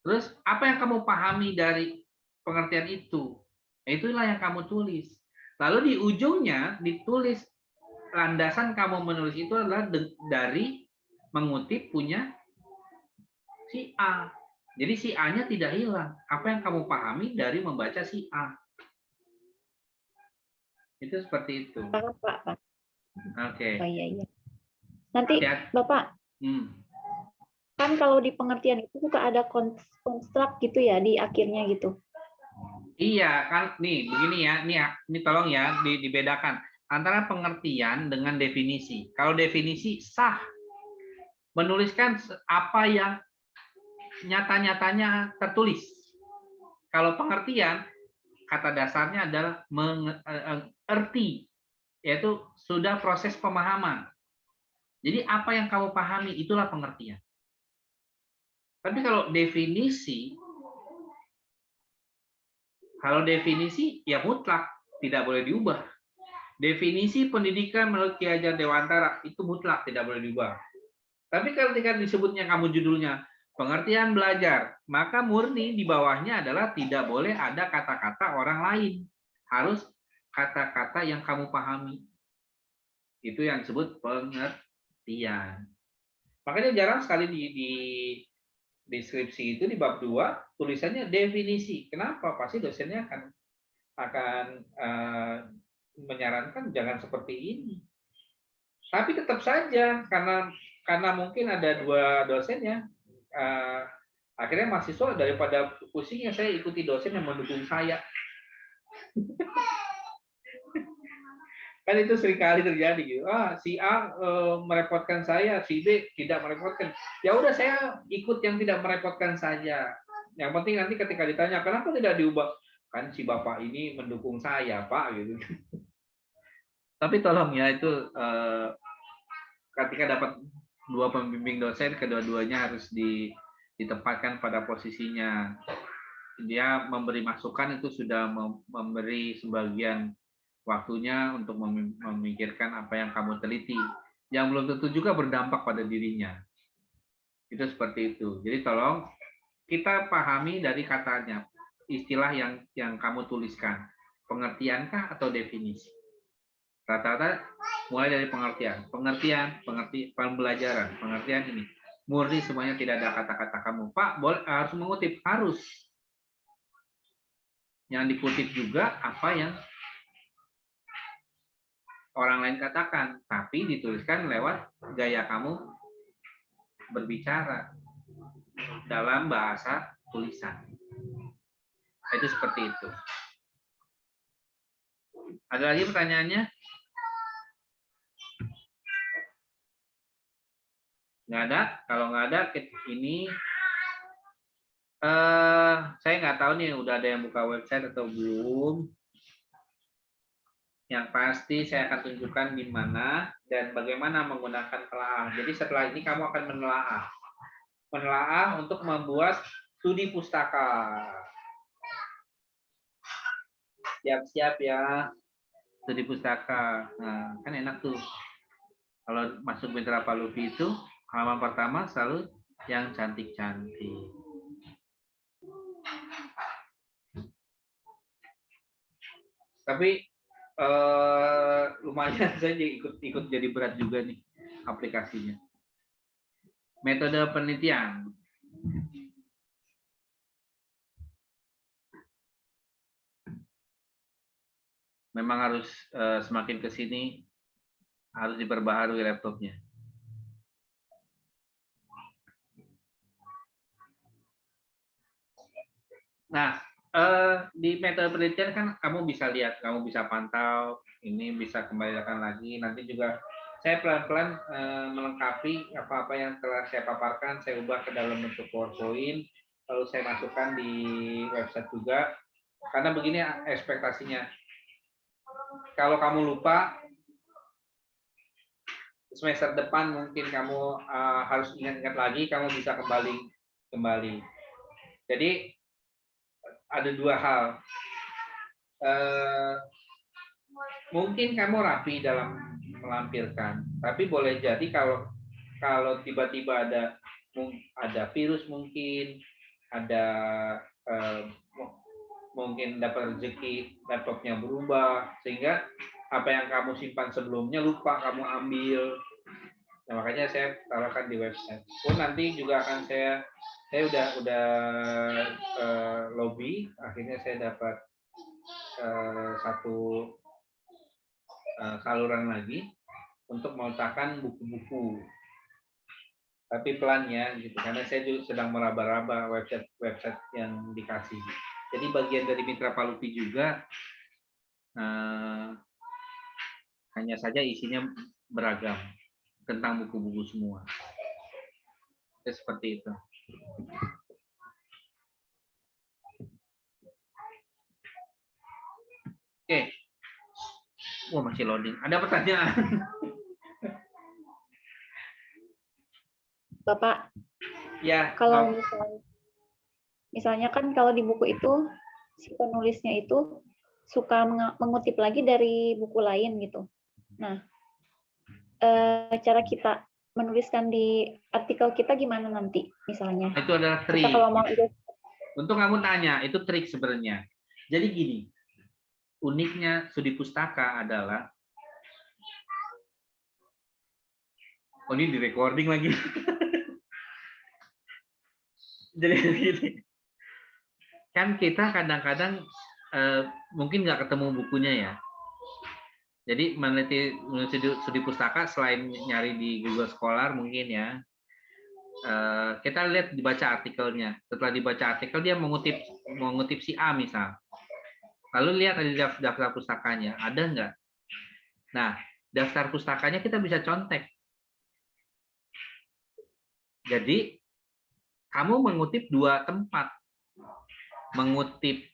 Terus apa yang kamu pahami dari pengertian itu? Itulah yang kamu tulis. Lalu di ujungnya ditulis landasan kamu menulis itu adalah dari mengutip punya si A. Jadi si A-nya tidak hilang. Apa yang kamu pahami dari membaca si A. Itu seperti itu. Pak. Oke. Oh iya. Nanti Bapak, kan kalau di pengertian itu suka ada konstruk gitu ya di akhirnya gitu. Iya, kan nih begini ya. Ini tolong ya dibedakan antara pengertian dengan definisi. Kalau definisi sah menuliskan apa yang nyata-nyatanya tertulis. Kalau pengertian kata dasarnya adalah mengerti, yaitu sudah proses pemahaman. Jadi apa yang kamu pahami itulah pengertian. Tapi kalau definisi ya mutlak, tidak boleh diubah. Definisi pendidikan menurut Ki Hajar Dewantara itu mutlak, tidak boleh diubah. Tapi ketika disebutnya kamu judulnya pengertian belajar, maka murni di bawahnya adalah tidak boleh ada kata-kata orang lain. Harus kata-kata yang kamu pahami. Itu yang disebut pengertian. Makanya jarang sekali di deskripsi itu di bab 2 tulisannya definisi. Kenapa? Pasti dosennya akan menyarankan jangan seperti ini. Tapi tetap saja karena mungkin ada 2 dosennya, akhirnya mahasiswa daripada pusingnya saya ikuti dosen yang mendukung saya. Kan itu seringkali terjadi gitu. Si A merepotkan saya, si B tidak merepotkan. Ya udah saya ikut yang tidak merepotkan saja. Yang penting nanti ketika ditanya kenapa tidak diubah, kan si Bapak ini mendukung saya, Pak gitu. Tapi tolong ya itu ketika dapat 2 pembimbing dosen, kedua-duanya harus ditempatkan pada posisinya. Dia memberi masukan itu sudah memberi sebagian waktunya untuk memikirkan apa yang kamu teliti. Yang belum tentu juga berdampak pada dirinya. Itu seperti itu. Jadi tolong kita pahami dari katanya, istilah yang kamu tuliskan. Pengertiankah atau definisi? Rata-rata mulai dari pengertian, pembelajaran, pengertian ini. Murni semuanya tidak ada kata-kata kamu. Pak, harus mengutip, harus. Yang dikutip juga apa yang orang lain katakan, tapi dituliskan lewat gaya kamu berbicara dalam bahasa tulisan. Itu seperti itu. Ada lagi pertanyaannya? Nggak ada? Kalau nggak ada, ini saya nggak tahu nih udah ada yang buka website atau belum. Yang pasti saya akan tunjukkan di mana dan bagaimana menggunakan telaah. Jadi setelah ini kamu akan menelaah untuk membuat studi pustaka. Siap-siap ya, studi pustaka. Nah, kan enak tuh. Kalau masuk Mitra Palupi itu halaman pertama selalu yang cantik-cantik. Tapi lumayan saya ikut jadi berat juga nih aplikasinya. Metode penelitian. Memang harus semakin ke sini harus diperbaharui laptopnya. Nah, di metode penelitian kan kamu bisa lihat, kamu bisa pantau, ini bisa kembalikan lagi. Nanti juga saya pelan-pelan melengkapi apa-apa yang telah saya paparkan, saya ubah ke dalam bentuk PowerPoint, lalu saya masukkan di website juga. Karena begini ekspektasinya, kalau kamu lupa, semester depan mungkin kamu harus ingat-ingat lagi, kamu bisa kembali. Jadi ada dua hal. Mungkin kamu rapi dalam melampirkan, tapi boleh jadi kalau tiba-tiba ada virus, mungkin ada mungkin dapat rezeki laptopnya berubah sehingga apa yang kamu simpan sebelumnya lupa kamu ambil. Nah, makanya saya taruhkan di website. Nanti juga akan saya udah lobby, akhirnya saya dapat satu saluran lagi untuk meletakkan buku-buku. Tapi pelan ya, gitu. Karena saya juga sedang meraba-raba website yang dikasih. Jadi bagian dari Mitra Palupi juga hanya saja isinya beragam tentang buku-buku semua. Seperti itu. Oke. Wah, masih loading. Ada pertanyaan? Bapak, Ya. kalau misalnya kan kalau di buku itu si penulisnya itu suka mengutip lagi dari buku lain gitu. Nah, cara kita menuliskan di artikel kita gimana nanti misalnya? Itu adalah trik. Kita kalau mau Untuk kamu tanya, itu trik sebenarnya. Jadi gini, uniknya studi pustaka adalah ini di recording lagi. Jadi gini, kan kita kadang-kadang mungkin nggak ketemu bukunya ya. Jadi meneliti studi pustaka selain nyari di Google Scholar mungkin ya, kita lihat dibaca artikelnya. Setelah dibaca artikel dia mengutip si A misal. Lalu lihat di daftar pustakanya ada nggak? Nah, daftar pustakanya kita bisa contek. Jadi kamu mengutip dua tempat, mengutip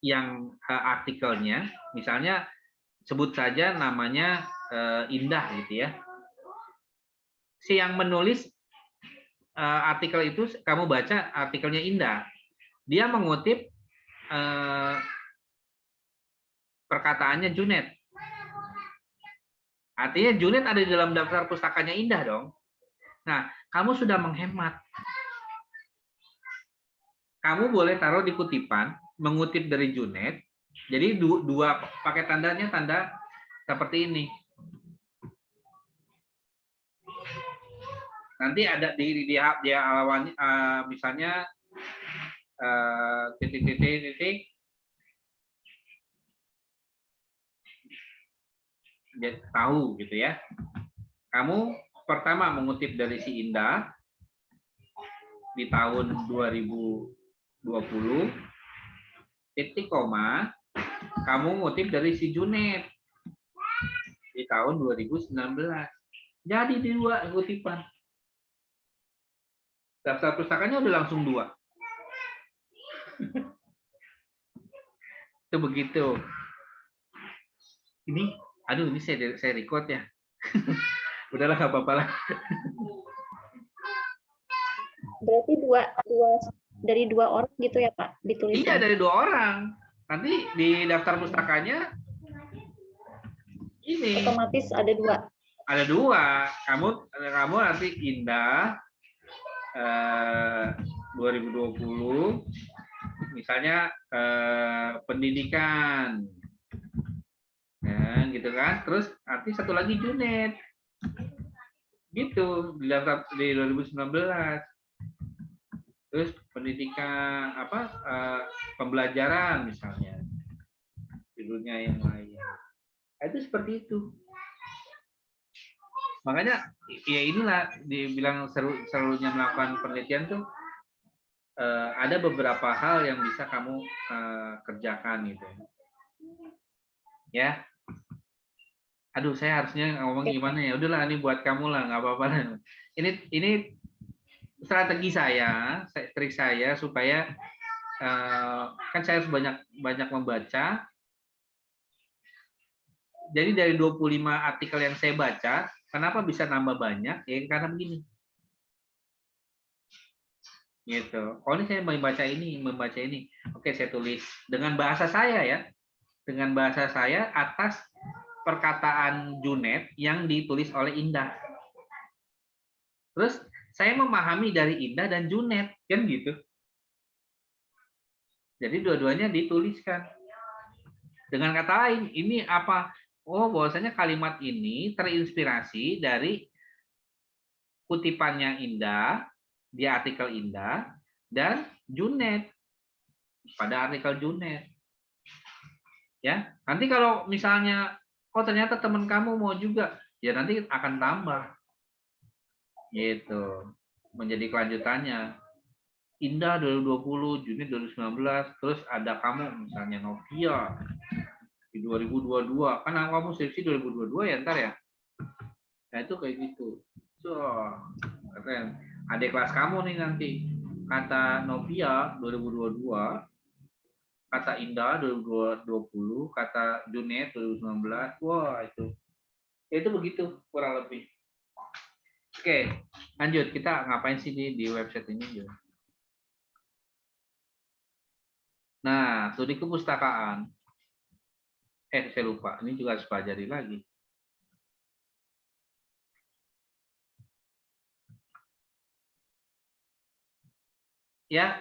yang artikelnya, misalnya sebut saja namanya Indah gitu ya. Si yang menulis artikel itu kamu baca artikelnya Indah, dia mengutip perkataannya Junet. Artinya Junet ada di dalam daftar pustakanya Indah dong. Nah, kamu sudah menghemat. Kamu boleh taruh di kutipan, mengutip dari Junet. Jadi dua pakai tandanya tanda seperti ini. Nanti ada di halaman misalnya titik. Jadi, tahu gitu ya. Kamu pertama mengutip dari si Indah di tahun 2012 20, titik koma, kamu ngutip dari si Junet di tahun 2019. Jadi di 2 kutipan. Daftar pustakanya udah langsung 2. Itu begitu. Ini, aduh ini saya record ya. Udahlah nggak apa-apa lah. Berarti dari dua orang gitu ya Pak dituliskan? Iya dari 2 orang. Nanti di daftar pustakanya ini. Otomatis ada 2. Ada 2. Kamu nanti Indah 2020 misalnya pendidikan. Ya, gitu kan. Terus nanti satu lagi Junet. Gitu di daftar di 2019. Terus pendidikan pembelajaran misalnya. Judulnya yang lain. Itu seperti itu. Makanya ya inilah dibilang serunya melakukan penelitian tuh ada beberapa hal yang bisa kamu kerjakan gitu. Ya. Aduh, saya harusnya ngomong gimana ya? Udahlah, ini buat kamu lah, nggak apa-apa. Ini strategi saya, trik saya supaya kan saya harus banyak membaca. Jadi dari 25 artikel yang saya baca, kenapa bisa nambah banyak? Ya karena begini. Gitu. Oh, ini saya membaca ini. Oke, saya tulis dengan bahasa saya ya. Dengan bahasa saya atas perkataan Junet yang ditulis oleh Indah. Terus saya memahami dari Indah dan Junet, kan gitu. Jadi dua-duanya dituliskan. Dengan kata lain, ini apa? Oh, bahwasanya kalimat ini terinspirasi dari kutipannya Indah di artikel Indah dan Junet pada artikel Junet. Ya, nanti kalau misalnya oh ternyata teman kamu mau juga, ya nanti akan tambah. Gitu. Menjadi kelanjutannya. Indah 2020, Juni 2019, terus ada kamu misalnya Novia di 2022. Kan kamu skripsi 2022 ya ntar ya. Nah itu kayak gitu. So, keren. Adik kelas kamu nih nanti. Kata Novia 2022, kata Indah 2020, kata Junet 2019. Wah, itu begitu kurang lebih. Oke, lanjut. Kita ngapain sih di website ini? Nah, studi kepustakaan. Saya lupa. Ini juga harus pelajari lagi. Ya,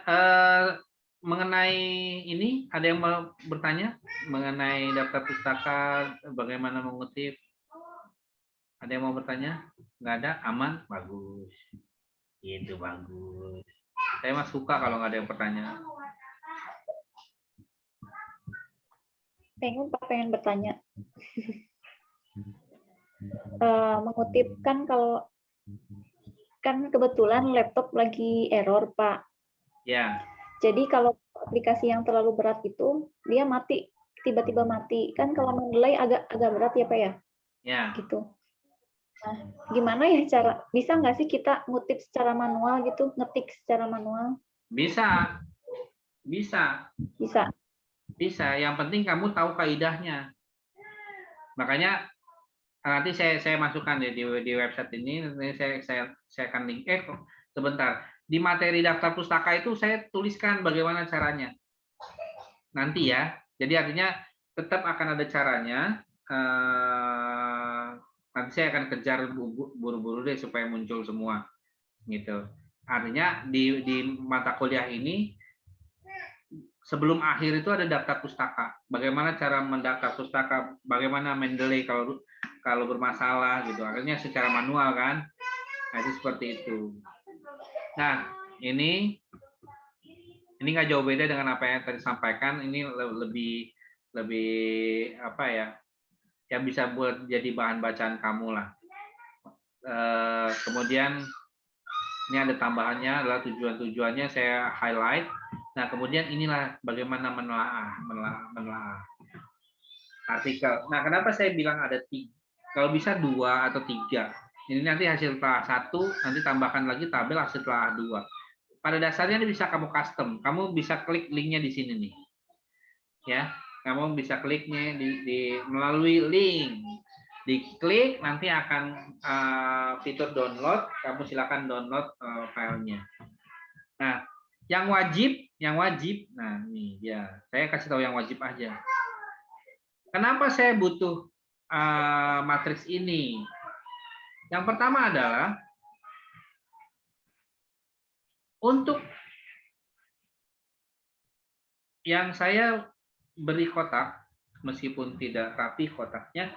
mengenai ini ada yang mau bertanya mengenai daftar pustaka, bagaimana mengutip? Ada yang mau bertanya? Nggak ada? Aman? Bagus. Itu bagus. Saya mah suka kalau nggak ada yang bertanya. Pengen bertanya. Mengutip kan kalau kan kebetulan laptop lagi error Pak. Ya. Jadi kalau aplikasi yang terlalu berat itu dia mati, tiba-tiba mati. Kan kalau mendelay agak berat ya Pak ya? Ya. Gitu. Nah, gimana ya cara, bisa nggak sih kita ngutip secara manual gitu, ngetik secara manual? Bisa. Bisa. Bisa. Bisa. Yang penting kamu tahu kaidahnya. Makanya nanti saya masukkan ya di website ini. Nanti saya akan link. Sebentar. Di materi daftar pustaka itu saya tuliskan bagaimana caranya. Nanti ya. Jadi artinya tetap akan ada caranya. Nanti saya akan kejar buru-buru deh supaya muncul semua. Gitu. Artinya di mata kuliah ini sebelum akhir itu ada daftar pustaka. Bagaimana cara mendaftar pustaka? Bagaimana mendelay kalau bermasalah gitu. Akhirnya secara manual kan. Nah, itu seperti itu. Nah, ini nggak jauh beda dengan apa yang tadi sampaikan. Ini lebih apa ya? Yang bisa buat jadi bahan bacaan kamu lah. Kemudian ini ada tambahannya adalah tujuannya saya highlight. Nah, kemudian inilah bagaimana menelaah artikel. Nah, kenapa saya bilang ada 3? Kalau bisa 2 atau 3. Ini nanti hasil telah 1, nanti tambahkan lagi tabel hasil telah 2. Pada dasarnya ini bisa kamu custom. Kamu bisa klik linknya di sini nih. Ya, kamu bisa kliknya melalui link. Diklik nanti akan fitur download. Kamu silakan download filenya. Nah, yang wajib. Nah, nih ya, saya kasih tahu yang wajib aja. Kenapa saya butuh matriks ini? Yang pertama adalah untuk yang saya beri kotak, meskipun tidak rapi kotaknya,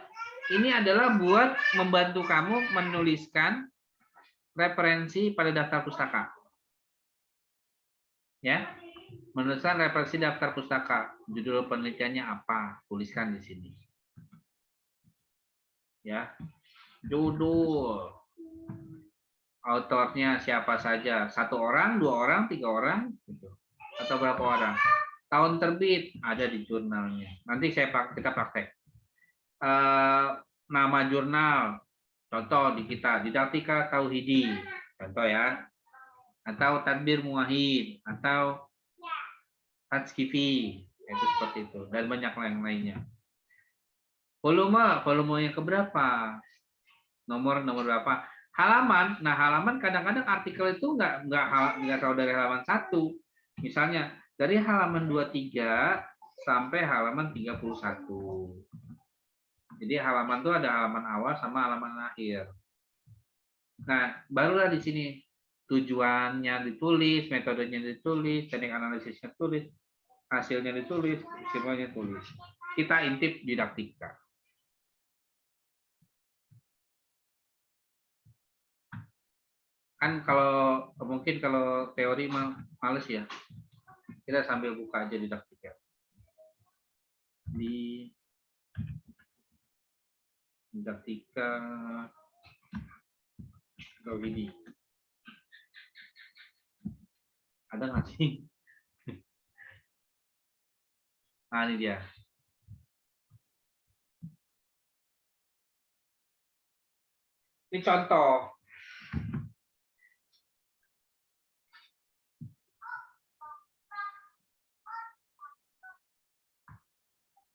ini adalah buat membantu kamu menuliskan referensi pada daftar pustaka. Ya, menuliskan referensi daftar pustaka. Judul penelitiannya apa? Tuliskan di sini. Ya, judul, autornya siapa saja, 1 orang, 2 orang, 3 orang, gitu. Atau berapa orang? Tahun terbit ada di jurnalnya. Nanti kita praktek. Nama jurnal, contoh di kita Didaktika Tauhidi, contoh ya, atau Tadbir Muwahhid, atau Tazkifi, itu seperti itu, dan banyak lainnya. Volumenya keberapa? Nomor berapa? Halaman. Nah, halaman kadang-kadang artikel itu nggak tahu dari halaman 1. Misalnya dari halaman 23 sampai halaman 31. Jadi halaman itu ada halaman awal sama halaman akhir. Nah, barulah di sini tujuannya ditulis, metodenya ditulis, teknik analisisnya tulis, hasilnya ditulis, semuanya tulis. Kita intip didaktika. Kan mungkin kalau teori males ya, kita sambil buka aja didaktika. Di didaktika Tauhidi. Ada nggak sih? Nah, ini dia. Ini contoh.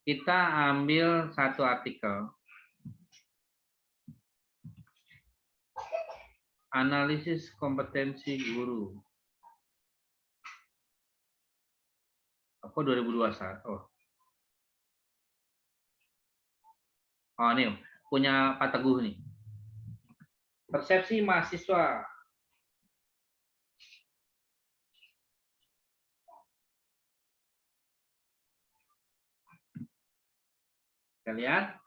Kita ambil satu artikel. Analisis kompetensi guru. Apa 2021? Oh, ini punya Pak Teguh nih. Persepsi mahasiswa. Kita lihat.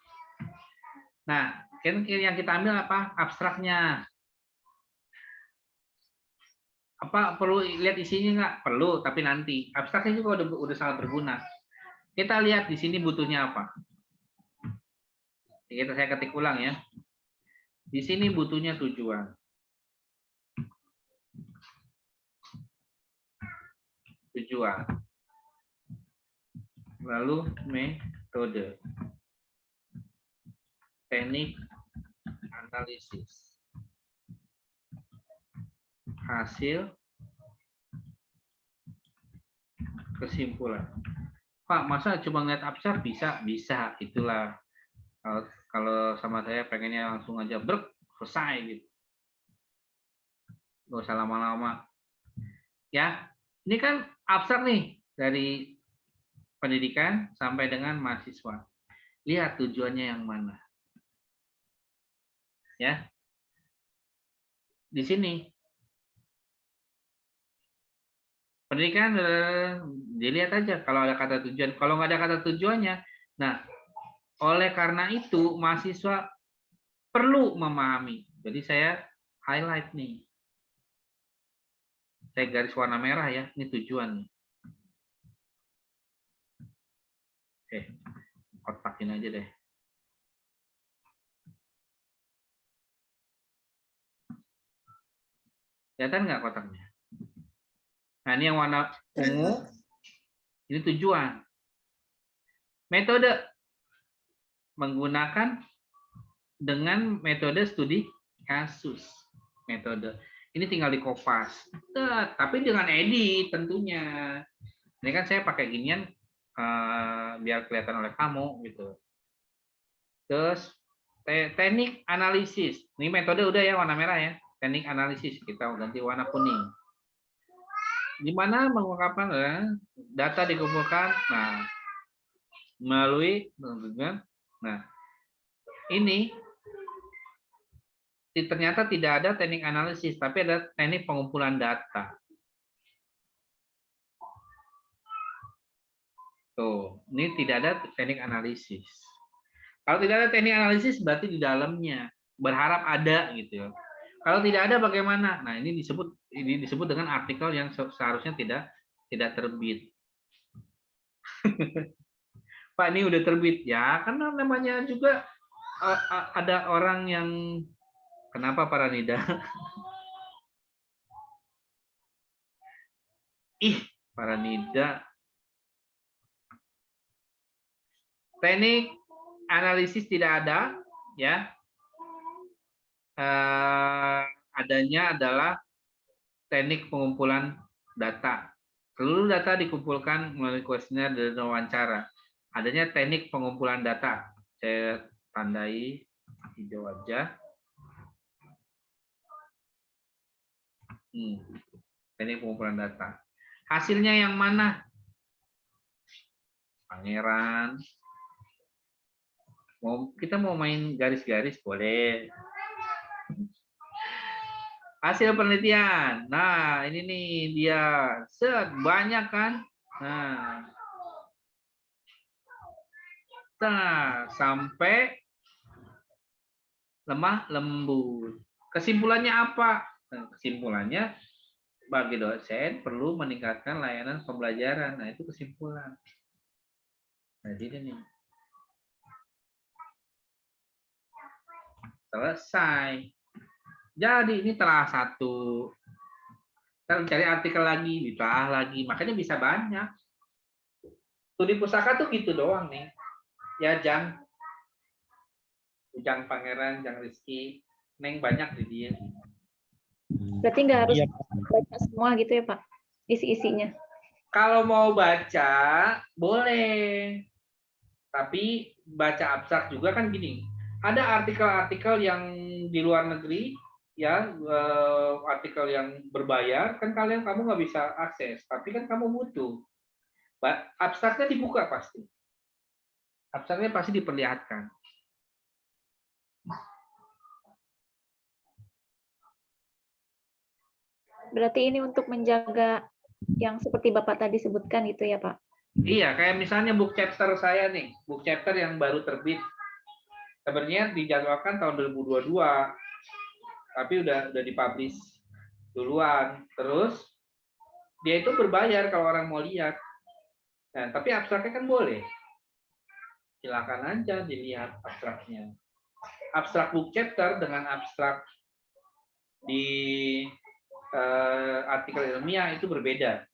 Nah, kan yang kita ambil apa? Abstraknya. Apa perlu lihat isinya nggak? Perlu, tapi nanti. Abstraknya juga udah sangat berguna. Kita lihat di sini butuhnya apa. Saya ketik ulang ya. Di sini butuhnya tujuan. Lalu metode. Teknik analisis. Hasil kesimpulan. Pak, masa cuma ngeliat abstrak bisa? Bisa, itulah. Kalau sama saya pengennya langsung aja selesai gitu. Nggak usah lama-lama. Ya, ini kan abstrak nih dari pendidikan sampai dengan mahasiswa. Lihat tujuannya yang mana. Ya. Di sini pendidikan dilihat aja kalau ada kata tujuan. Kalau nggak ada kata tujuannya, nah oleh karena itu mahasiswa perlu memahami. Jadi saya highlight nih. Saya garis warna merah ya, ini tujuan. Oke, kotakin aja deh. Kelihatan nggak kotaknya? Nah, ini yang warna ungu, ini tujuan. Metode menggunakan dengan metode studi kasus. Metode. Ini tinggal dikopas. Tapi dengan edit tentunya. Ini kan saya pakai ginian biar kelihatan oleh kamu gitu. Terus teknik analisis. Ini metode udah ya warna merah ya. Teknik analisis kita ganti warna kuning. Di mana mengungkapkan data dikumpulkan. Nah, melalui nah ini ternyata tidak ada teknik analisis, tapi ada teknik pengumpulan data. Tuh, ini tidak ada teknik analisis. Kalau tidak ada teknik analisis, berarti di dalamnya berharap ada gitu ya. Kalau tidak ada bagaimana? Nah, ini disebut dengan artikel yang seharusnya tidak terbit. Pak, ini udah terbit ya, karena namanya juga ada orang yang kenapa Paranida? Ih, Paranida. Teknik analisis tidak ada, ya. Adanya adalah teknik pengumpulan data. Seluruh data dikumpulkan melalui kuesioner dan wawancara. Adanya teknik pengumpulan data. Saya tandai hijau aja. Teknik pengumpulan data. Hasilnya yang mana? Pangeran. Kita mau main garis-garis boleh. Hasil penelitian. Nah, ini nih dia. Banyak kan? Nah, sampai lemah lembut. Kesimpulannya apa? Kesimpulannya bagi dosen perlu meningkatkan layanan pembelajaran. Nah, itu kesimpulan. Jadi ini selesai. Jadi ini telah satu. Kita mencari artikel lagi, ditelaah lagi. Makanya bisa banyak. Studi pusaka tuh gitu doang nih. Ya, Jang. Ujang Pangeran, Jang Rizky. Neng banyak di dia. Berarti nggak harus baca semua gitu ya Pak, isi-isinya? Kalau mau baca, boleh. Tapi baca abstrak juga kan gini. Ada artikel-artikel yang di luar negeri, ya artikel yang berbayar, kan kamu nggak bisa akses. Tapi kan kamu butuh. Abstraknya dibuka pasti. Abstraknya pasti diperlihatkan. Berarti ini untuk menjaga yang seperti Bapak tadi sebutkan itu ya Pak? Iya, kayak misalnya book chapter saya nih, book chapter yang baru terbit. Sebenarnya dijadwalkan tahun 2022, tapi udah dipublish duluan. Terus dia itu berbayar kalau orang mau lihat. Nah, tapi abstraknya kan boleh. Silakan aja dilihat abstraknya. Abstrak book chapter dengan abstrak di artikel ilmiah itu berbeda.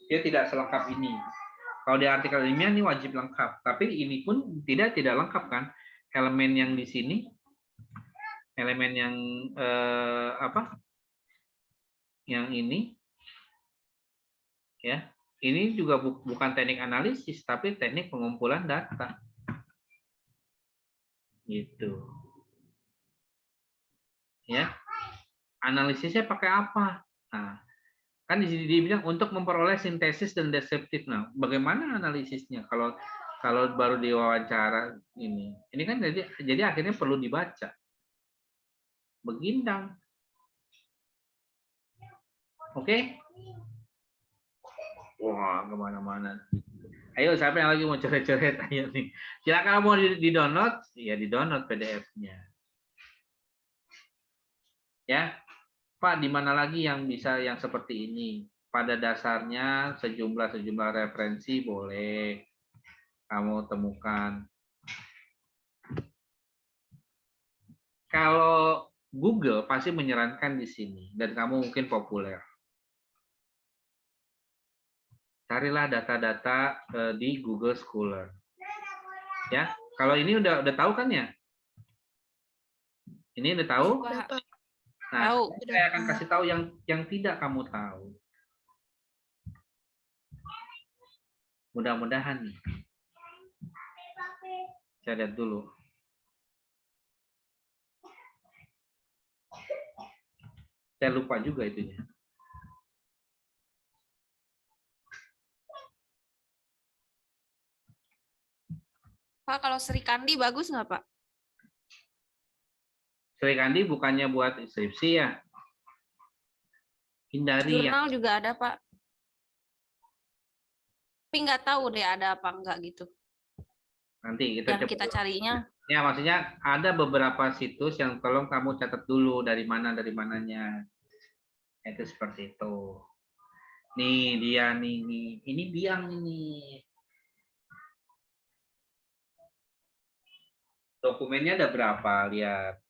Dia tidak selengkap ini. Kalau di artikel ilmiah ini wajib lengkap, tapi ini pun tidak lengkap kan? Elemen yang di sini, elemen yang yang ini, ya, ini juga bukan teknik analisis, tapi teknik pengumpulan data. Gitu. Ya. Analisisnya pakai apa? Nah, kan di sini dibilang untuk memperoleh sintesis dan deskriptif. Nah, bagaimana analisisnya kalau baru diwawancara ini? Ini kan jadi akhirnya perlu dibaca. Begindang. Oke? Wah, kemana-mana. Ayo, siapa yang lagi mau coret-coret? Ayo nih. Silakan mau di-download, ya di-download PDF-nya. Ya. Pak, di mana lagi yang bisa yang seperti ini? Pada dasarnya sejumlah referensi boleh kamu temukan. Kalau Google pasti menyarankan di sini dan kamu mungkin populer. Carilah data-data di Google Scholar. Ya, kalau ini udah tahu kan ya? Ini udah tahu? Udah, Pak. Pak. Nah, Tahu. saya akan kasih tahu yang tidak kamu tahu. Mudah-mudahan nih. Saya lihat dulu. Saya lupa juga itunya. Pak, kalau Sri Kandi bagus nggak, Pak? Sri Kandi bukannya buat skripsi ya? Hindari ya. Jurnal juga ada, Pak. Tapi nggak tahu deh ada apa enggak gitu. Nanti kita Yang kita carinya. Ya, maksudnya ada beberapa situs yang tolong kamu catat dulu dari mananya. Itu seperti itu. Nih dia nih. Ini biang ini. Dokumennya ada berapa? Lihat.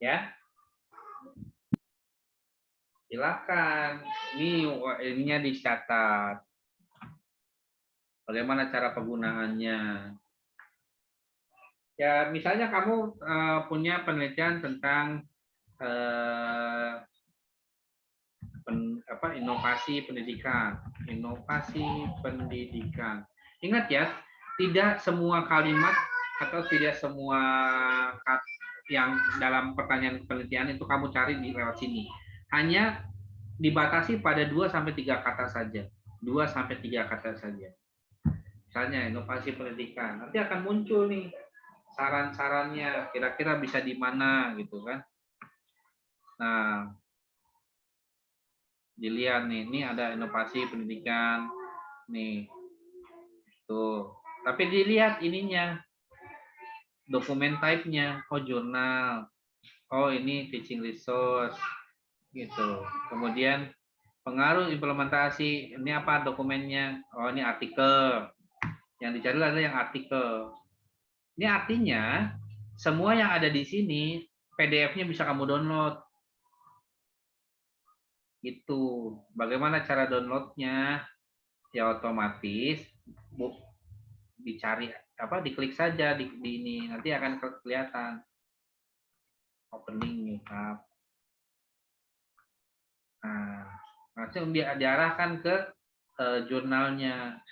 Ya. Silakan. Ininya dicatat. Bagaimana cara penggunaannya? Ya, misalnya kamu punya penelitian tentang inovasi pendidikan. Ingat ya, tidak semua kalimat atau tidak semua yang dalam pertanyaan penelitian itu kamu cari di lewat sini. Hanya dibatasi pada 2-3 kata saja. 2-3 kata saja. Misalnya inovasi pendidikan. Nanti akan muncul nih saran-sarannya, kira-kira bisa di mana gitu kan. Nah, dilihat nih, ini ada inovasi pendidikan nih. Tuh. Tapi dilihat ininya. Dokumen type-nya, oh jurnal. Oh, ini teaching resource gitu. Kemudian pengaruh implementasi, ini apa dokumennya? Oh, ini artikel. Yang dicari adalah yang artikel. Ini artinya semua yang ada di sini PDF-nya bisa kamu download. Gitu. Bagaimana cara downloadnya? Ya otomatis dicari diklik saja di ini, nanti akan kelihatan. Opening new tab. Nah, langsung diarahkan ke jurnalnya.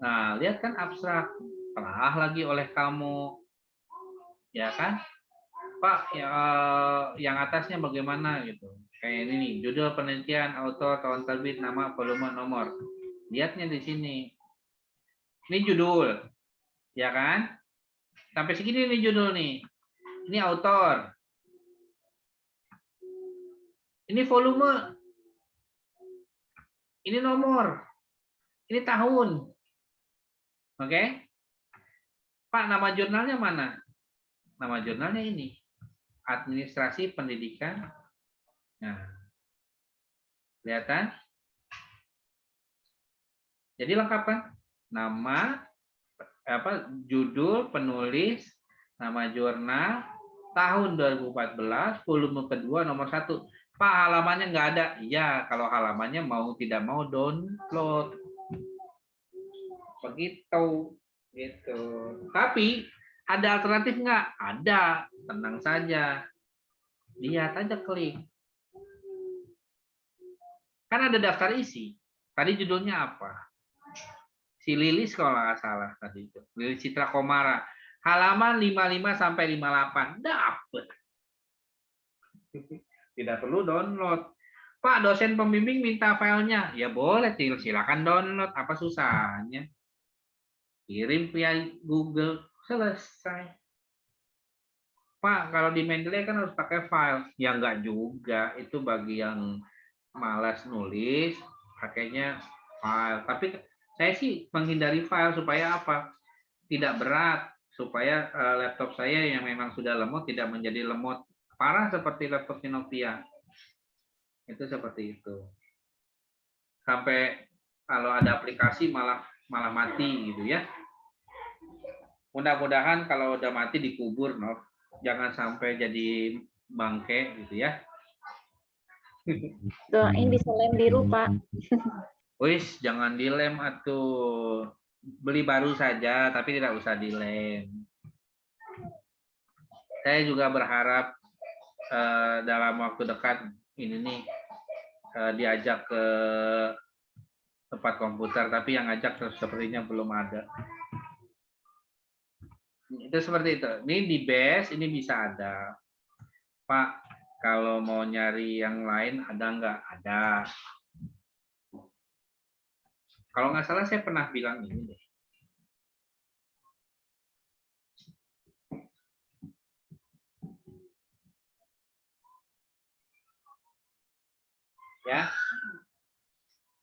Nah, lihat kan abstrak, telah lagi oleh kamu, ya kan? Pak, yang atasnya bagaimana gitu? Kayak ini nih, judul penelitian, autor, tahun terbit, nama, volume, nomor. Lihatnya di sini. Ini judul, ya kan? Sampai segini nih judul nih. Ini autor. Ini volume. Ini nomor. Ini tahun. Oke? Pak, nama jurnalnya mana? Nama jurnalnya ini. Administrasi Pendidikan. Nah. Kelihatan? Jadi lengkap kan? Nama, judul, penulis, nama jurnal, tahun 2014, volume kedua, nomor 1. Pak, halamannya nggak ada. Iya, kalau halamannya mau tidak mau download. Begitu. Gitu. Tapi, ada alternatif nggak? Ada. Tenang saja. Lihat aja, klik. Kan ada daftar isi. Tadi judulnya apa? Si Lilis kalau nggak salah tadi itu. Lilis Citra Komara. Halaman 55 sampai 58. Dapat. Tidak perlu download. Pak, dosen pembimbing minta filenya. Ya boleh, silakan download. Apa susahnya? Kirim via Google. Selesai. Pak, kalau di Mendeley kan harus pakai file. Ya enggak juga. Itu bagi yang malas nulis, pakainya file. Tapi saya sih menghindari file supaya apa? Tidak berat, supaya laptop saya yang memang sudah lemot tidak menjadi lemot parah seperti laptop Nokia. Itu seperti itu. Sampai kalau ada aplikasi malah mati gitu ya. Mudah-mudahan kalau udah mati dikubur, no. Jangan sampai jadi bangke gitu ya. Doain bisa lem biru, Pak. Wis, jangan dilem atuh. Beli baru saja, tapi tidak usah dilem. Saya juga berharap dalam waktu dekat ini nih diajak ke tempat komputer, tapi yang ngajak sepertinya belum ada. Itu seperti itu. Ini di BES ini bisa ada. Pak, kalau mau nyari yang lain ada nggak? Ada. Kalau nggak salah saya pernah bilang ini deh. Ya.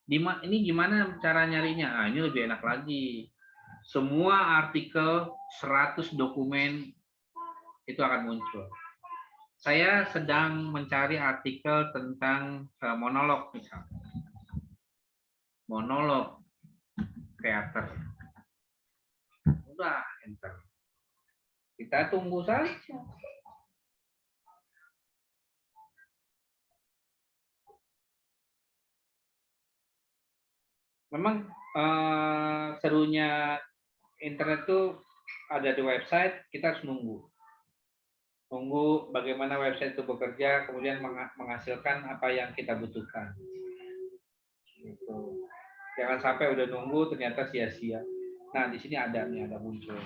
Ini gimana cara nyarinya? Ah, ini lebih enak lagi. Semua artikel 100 dokumen itu akan muncul. Saya sedang mencari artikel tentang monolog misalnya. Monolog teater. Udah, enter. Kita tunggu saja. Memang serunya internet tuh ada di website, kita harus nunggu. Nunggu bagaimana website itu bekerja, kemudian menghasilkan apa yang kita butuhkan. Gitu. Jangan sampai udah nunggu ternyata sia-sia. Nah, di sini ada muncul.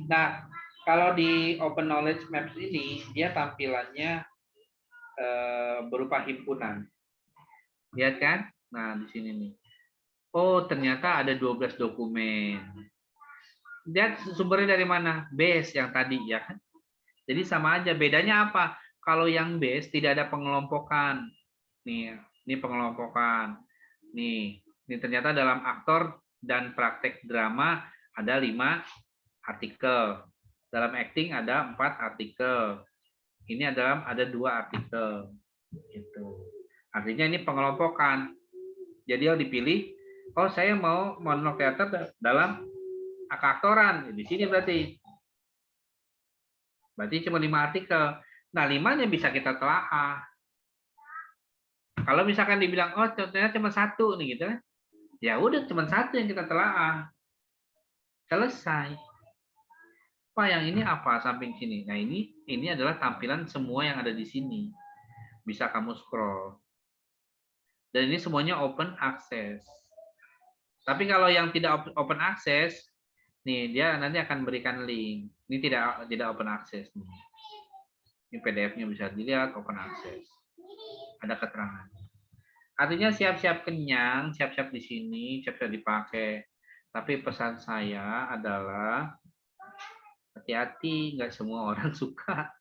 Nah, kalau di Open Knowledge Maps ini, dia tampilannya berupa himpunan. Lihat kan? Nah, di sini nih. Oh, ternyata ada 12 dokumen. Lihat sumbernya dari mana? BES yang tadi, ya kan? Jadi sama aja. Bedanya apa? Kalau yang BES tidak ada pengelompokan. Nih, ini pengelompokan. Nih, ini ternyata dalam aktor dan praktek drama ada 5 artikel. Dalam acting ada 4 artikel. Ini ada 2 artikel. Gitu. Artinya ini pengelompokan. Jadi yang dipilih, oh saya mau monolog teater dalam aktoran. Di sini berarti. Berarti cuma 5 artikel. Nah, 5-nya bisa kita telaah. Kalau misalkan dibilang, oh contohnya cuma 1 nih gitu, ya udah cuma 1 yang kita telaah. Selesai. Pak, yang ini apa samping sini? Nah, ini adalah tampilan semua yang ada di sini. Bisa kamu scroll. Dan ini semuanya open access. Tapi kalau yang tidak open access, nih dia nanti akan berikan link. Ini tidak open access nih. Ini PDF-nya bisa dilihat open access. Ada keterangan. Artinya siap-siap kenyang, siap-siap di sini, siap-siap dipakai. Tapi pesan saya adalah hati-hati, nggak semua orang suka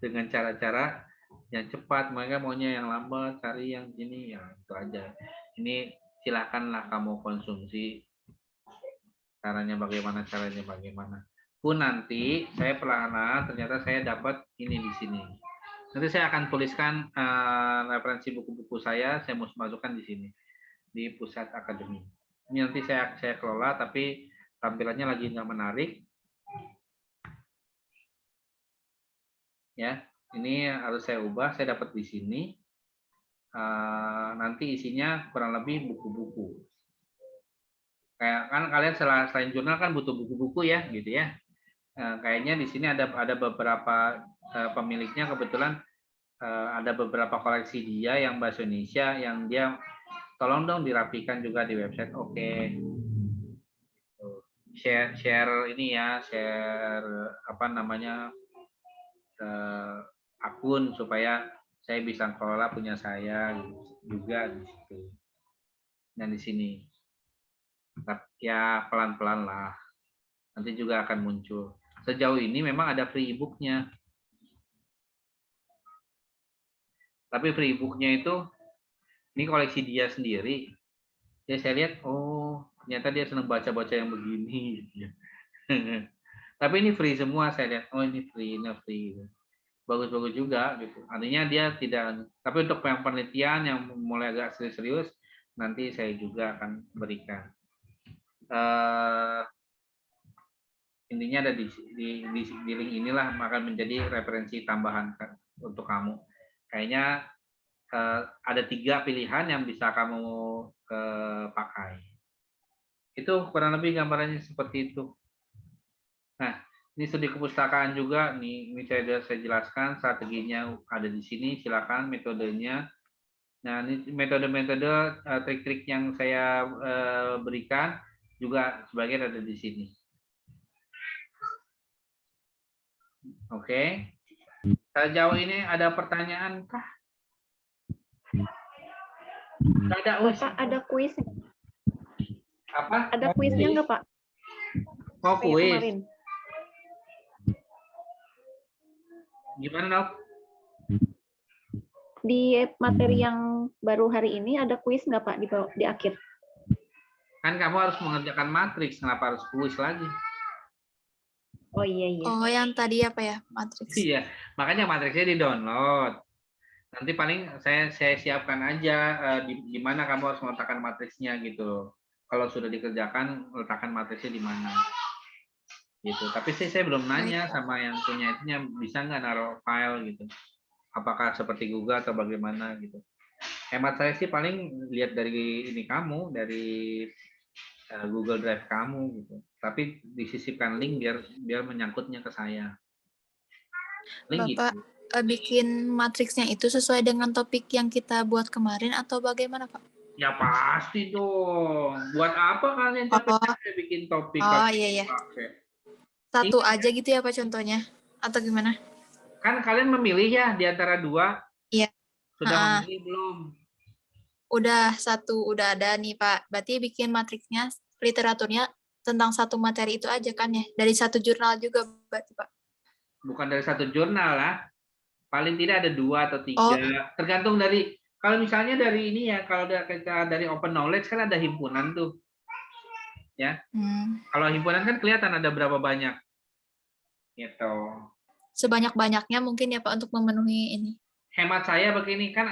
dengan cara-cara yang cepat. Mereka maunya yang lambat, cari yang ini, ya itu aja. Ini silakanlah kamu konsumsi. Caranya bagaimana. Pun nanti saya perlahan ternyata saya dapat ini di sini. Nanti saya akan tuliskan referensi buku-buku saya mau masukkan di sini di pusat akademi. Ini nanti saya kelola, tapi tampilannya lagi nggak menarik. Ya, ini harus saya ubah. Saya dapat di sini. Nanti isinya kurang lebih buku-buku. Kayak kan kalian selain jurnal kan butuh buku-buku ya, gitu ya. Kayaknya di sini ada beberapa pemiliknya kebetulan ada beberapa koleksi dia yang bahasa Indonesia yang dia tolong dong dirapikan juga di website. Oke. Share ini ya, share apa namanya akun supaya saya bisa kelola punya saya juga di situ. Dan di sini ya pelan-pelan lah. Nanti juga akan muncul. Sejauh ini memang ada free e-booknya. Tapi free e-booknya itu, ini koleksi dia sendiri. Ya saya lihat, oh ternyata dia senang baca-baca yang begini. Tapi ini free semua, saya lihat, oh ini free. Bagus-bagus juga gitu. Artinya dia tidak, tapi untuk yang penelitian yang mulai agak serius-serius, nanti saya juga akan berikan. Intinya ada di link inilah akan menjadi referensi tambahan untuk kamu. Kayaknya ada 3 pilihan yang bisa kamu pakai. Itu kurang lebih gambarannya seperti itu. Nah, ini studi kepustakaan juga nih, ini saya jelaskan strateginya ada di sini, silakan metodenya. Nah, ini metode-metode trik-trik yang saya berikan juga sebagian ada di sini. Oke. Sejauh ini ada pertanyaan kah? Nggak ada. Bapak ada kuis? Apa? Ada kuisnya nggak, Pak? Mau Kayak kuis? kemarin. Gimana, Nok? Di materi yang baru hari ini ada kuis nggak, Pak, di akhir? Kan kamu harus mengerjakan matriks, kenapa harus kuis lagi? Oh iya iya. Oh, yang tadi apa ya, matriks? Iya, makanya matriksnya di-download. Nanti paling saya siapkan aja di mana kamu harus meletakkan matriksnya gitu. Kalau sudah dikerjakan, letakkan matriksnya di mana. Gitu. Tapi saya belum nanya sama yang punya itunya, bisa nggak naruh file gitu. Apakah seperti Google atau bagaimana gitu. Hemat saya sih paling lihat dari ini kamu, dari Google Drive kamu gitu. Tapi disisipkan link biar menyangkutnya ke saya. Link Bapak gitu. bikin matriksnya itu sesuai dengan topik yang kita buat kemarin atau bagaimana, Pak? Ya pasti dong. Buat apa kalian capek-capek bikin topik? Oh iya. Pakai? Satu aja gitu ya, Pak, contohnya? Atau gimana? Kan kalian memilih ya di antara 2. Iya. Sudah memilih belum? Udah udah ada nih, Pak. Berarti bikin matriksnya, literaturnya tentang satu materi itu aja kan ya? Dari satu jurnal juga berarti, Pak? Bukan dari satu jurnal lah. Paling tidak ada 2 atau 3. Oh. Tergantung dari, kalau misalnya dari ini ya, kalau kita dari open knowledge kan ada himpunan tuh. Ya. Kalau himpunan kan kelihatan ada berapa banyak. Gitu. Sebanyak-banyaknya mungkin ya, Pak, untuk memenuhi ini. Hemat saya begini, kan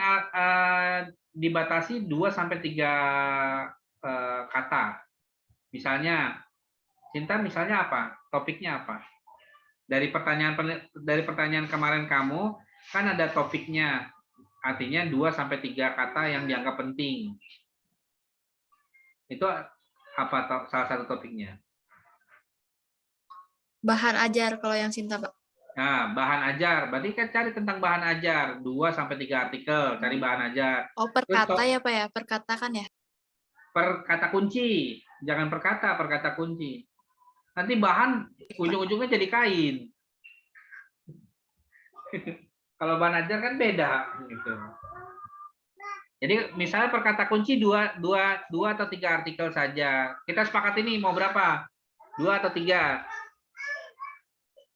dibatasi 2 sampai 3 kata. Misalnya, Cinta misalnya apa? Topiknya apa? Dari pertanyaan kemarin kamu, kan ada topiknya. Artinya 2 sampai 3 kata yang dianggap penting. Itu apa salah satu topiknya? Bahan ajar kalau yang Cinta, Pak. Nah, bahan ajar. Berarti kan cari tentang bahan ajar. 2 sampai 3 artikel, cari bahan ajar. Oh, per kata ya, Pak ya? Per kata kan ya? Per kata kunci. Jangan per kata kunci. Nanti bahan ujung-ujungnya jadi kain. Kalau bahan ajar kan beda gitu. Jadi misalnya per kata kunci 2 atau 3 artikel saja. Kita sepakat ini mau berapa? 2 atau 3?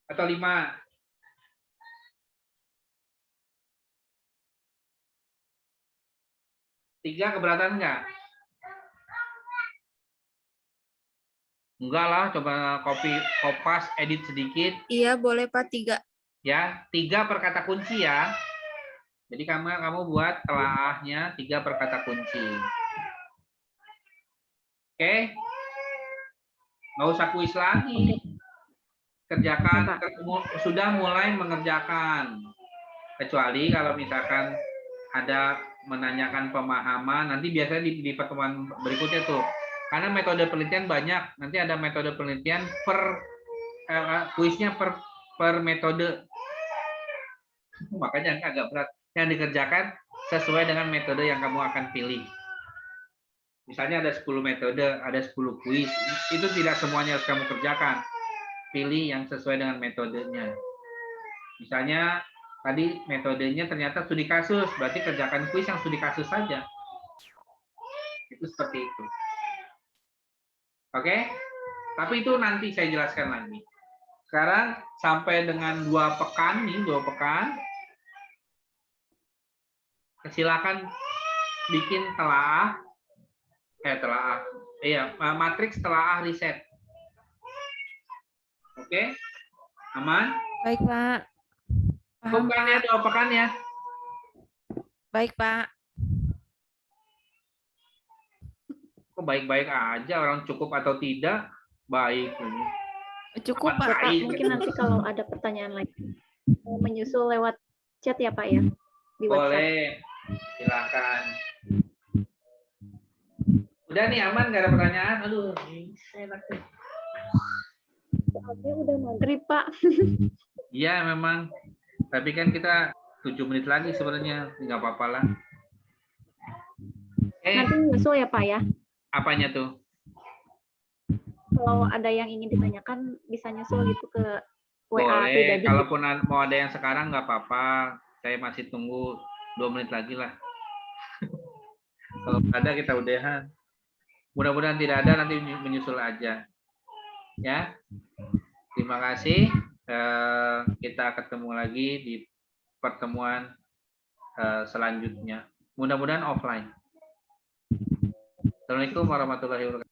Atau 5? Tiga keberatan nggak? Enggak lah, coba kopas, edit sedikit. Iya, boleh Pak, 3. Ya, 3 per kata kunci ya. Jadi kamu buat telaahnya 3 per kata kunci. Oke? Nggak usah kuis lagi. Kerjakan, sudah mulai mengerjakan. Kecuali kalau misalkan ada menanyakan pemahaman, nanti biasanya di pertemuan berikutnya tuh. Karena metode penelitian banyak, nanti ada metode penelitian kuisnya per metode. Makanya agak berat. Yang dikerjakan sesuai dengan metode yang kamu akan pilih. Misalnya ada 10 metode, ada 10 kuis. Itu tidak semuanya harus kamu kerjakan. Pilih yang sesuai dengan metodenya. Misalnya tadi metodenya ternyata studi kasus, berarti kerjakan kuis yang studi kasus saja. Itu seperti itu. Oke? Tapi itu nanti saya jelaskan lagi. Sekarang sampai dengan 2 pekan nih, 2 pekan. Silakan bikin matriks telaah riset. Oke? Aman? Baik, Pak. Paham, Bukannya 2 pekan ya? Baik, Pak. Kok baik-baik aja, orang cukup atau tidak? Baik. Cukup, Pak. Bapak, mungkin nanti kalau ada pertanyaan lagi, mau menyusul lewat chat ya Pak ya di WhatsApp. Boleh, silakan. Udah nih aman, nggak ada pertanyaan? Aduh, ini enak nih. Soalnya udah maghrib Pak. Iya memang, tapi kan kita 7 menit lagi sebenarnya, nggak apa-apa lah. Nanti nyusul ya Pak ya. Apanya tuh? Kalau ada yang ingin ditanyakan bisa nyusul gitu ke WA Boleh, pribadi. kalaupun mau ada yang sekarang nggak apa-apa. Saya masih tunggu 2 menit lagi lah. Kalau ada kita udahan. Mudah-mudahan tidak ada, nanti menyusul aja. Ya, terima kasih. Kita ketemu lagi di pertemuan selanjutnya. Mudah-mudahan offline. Assalamualaikum warahmatullahi wabarakatuh.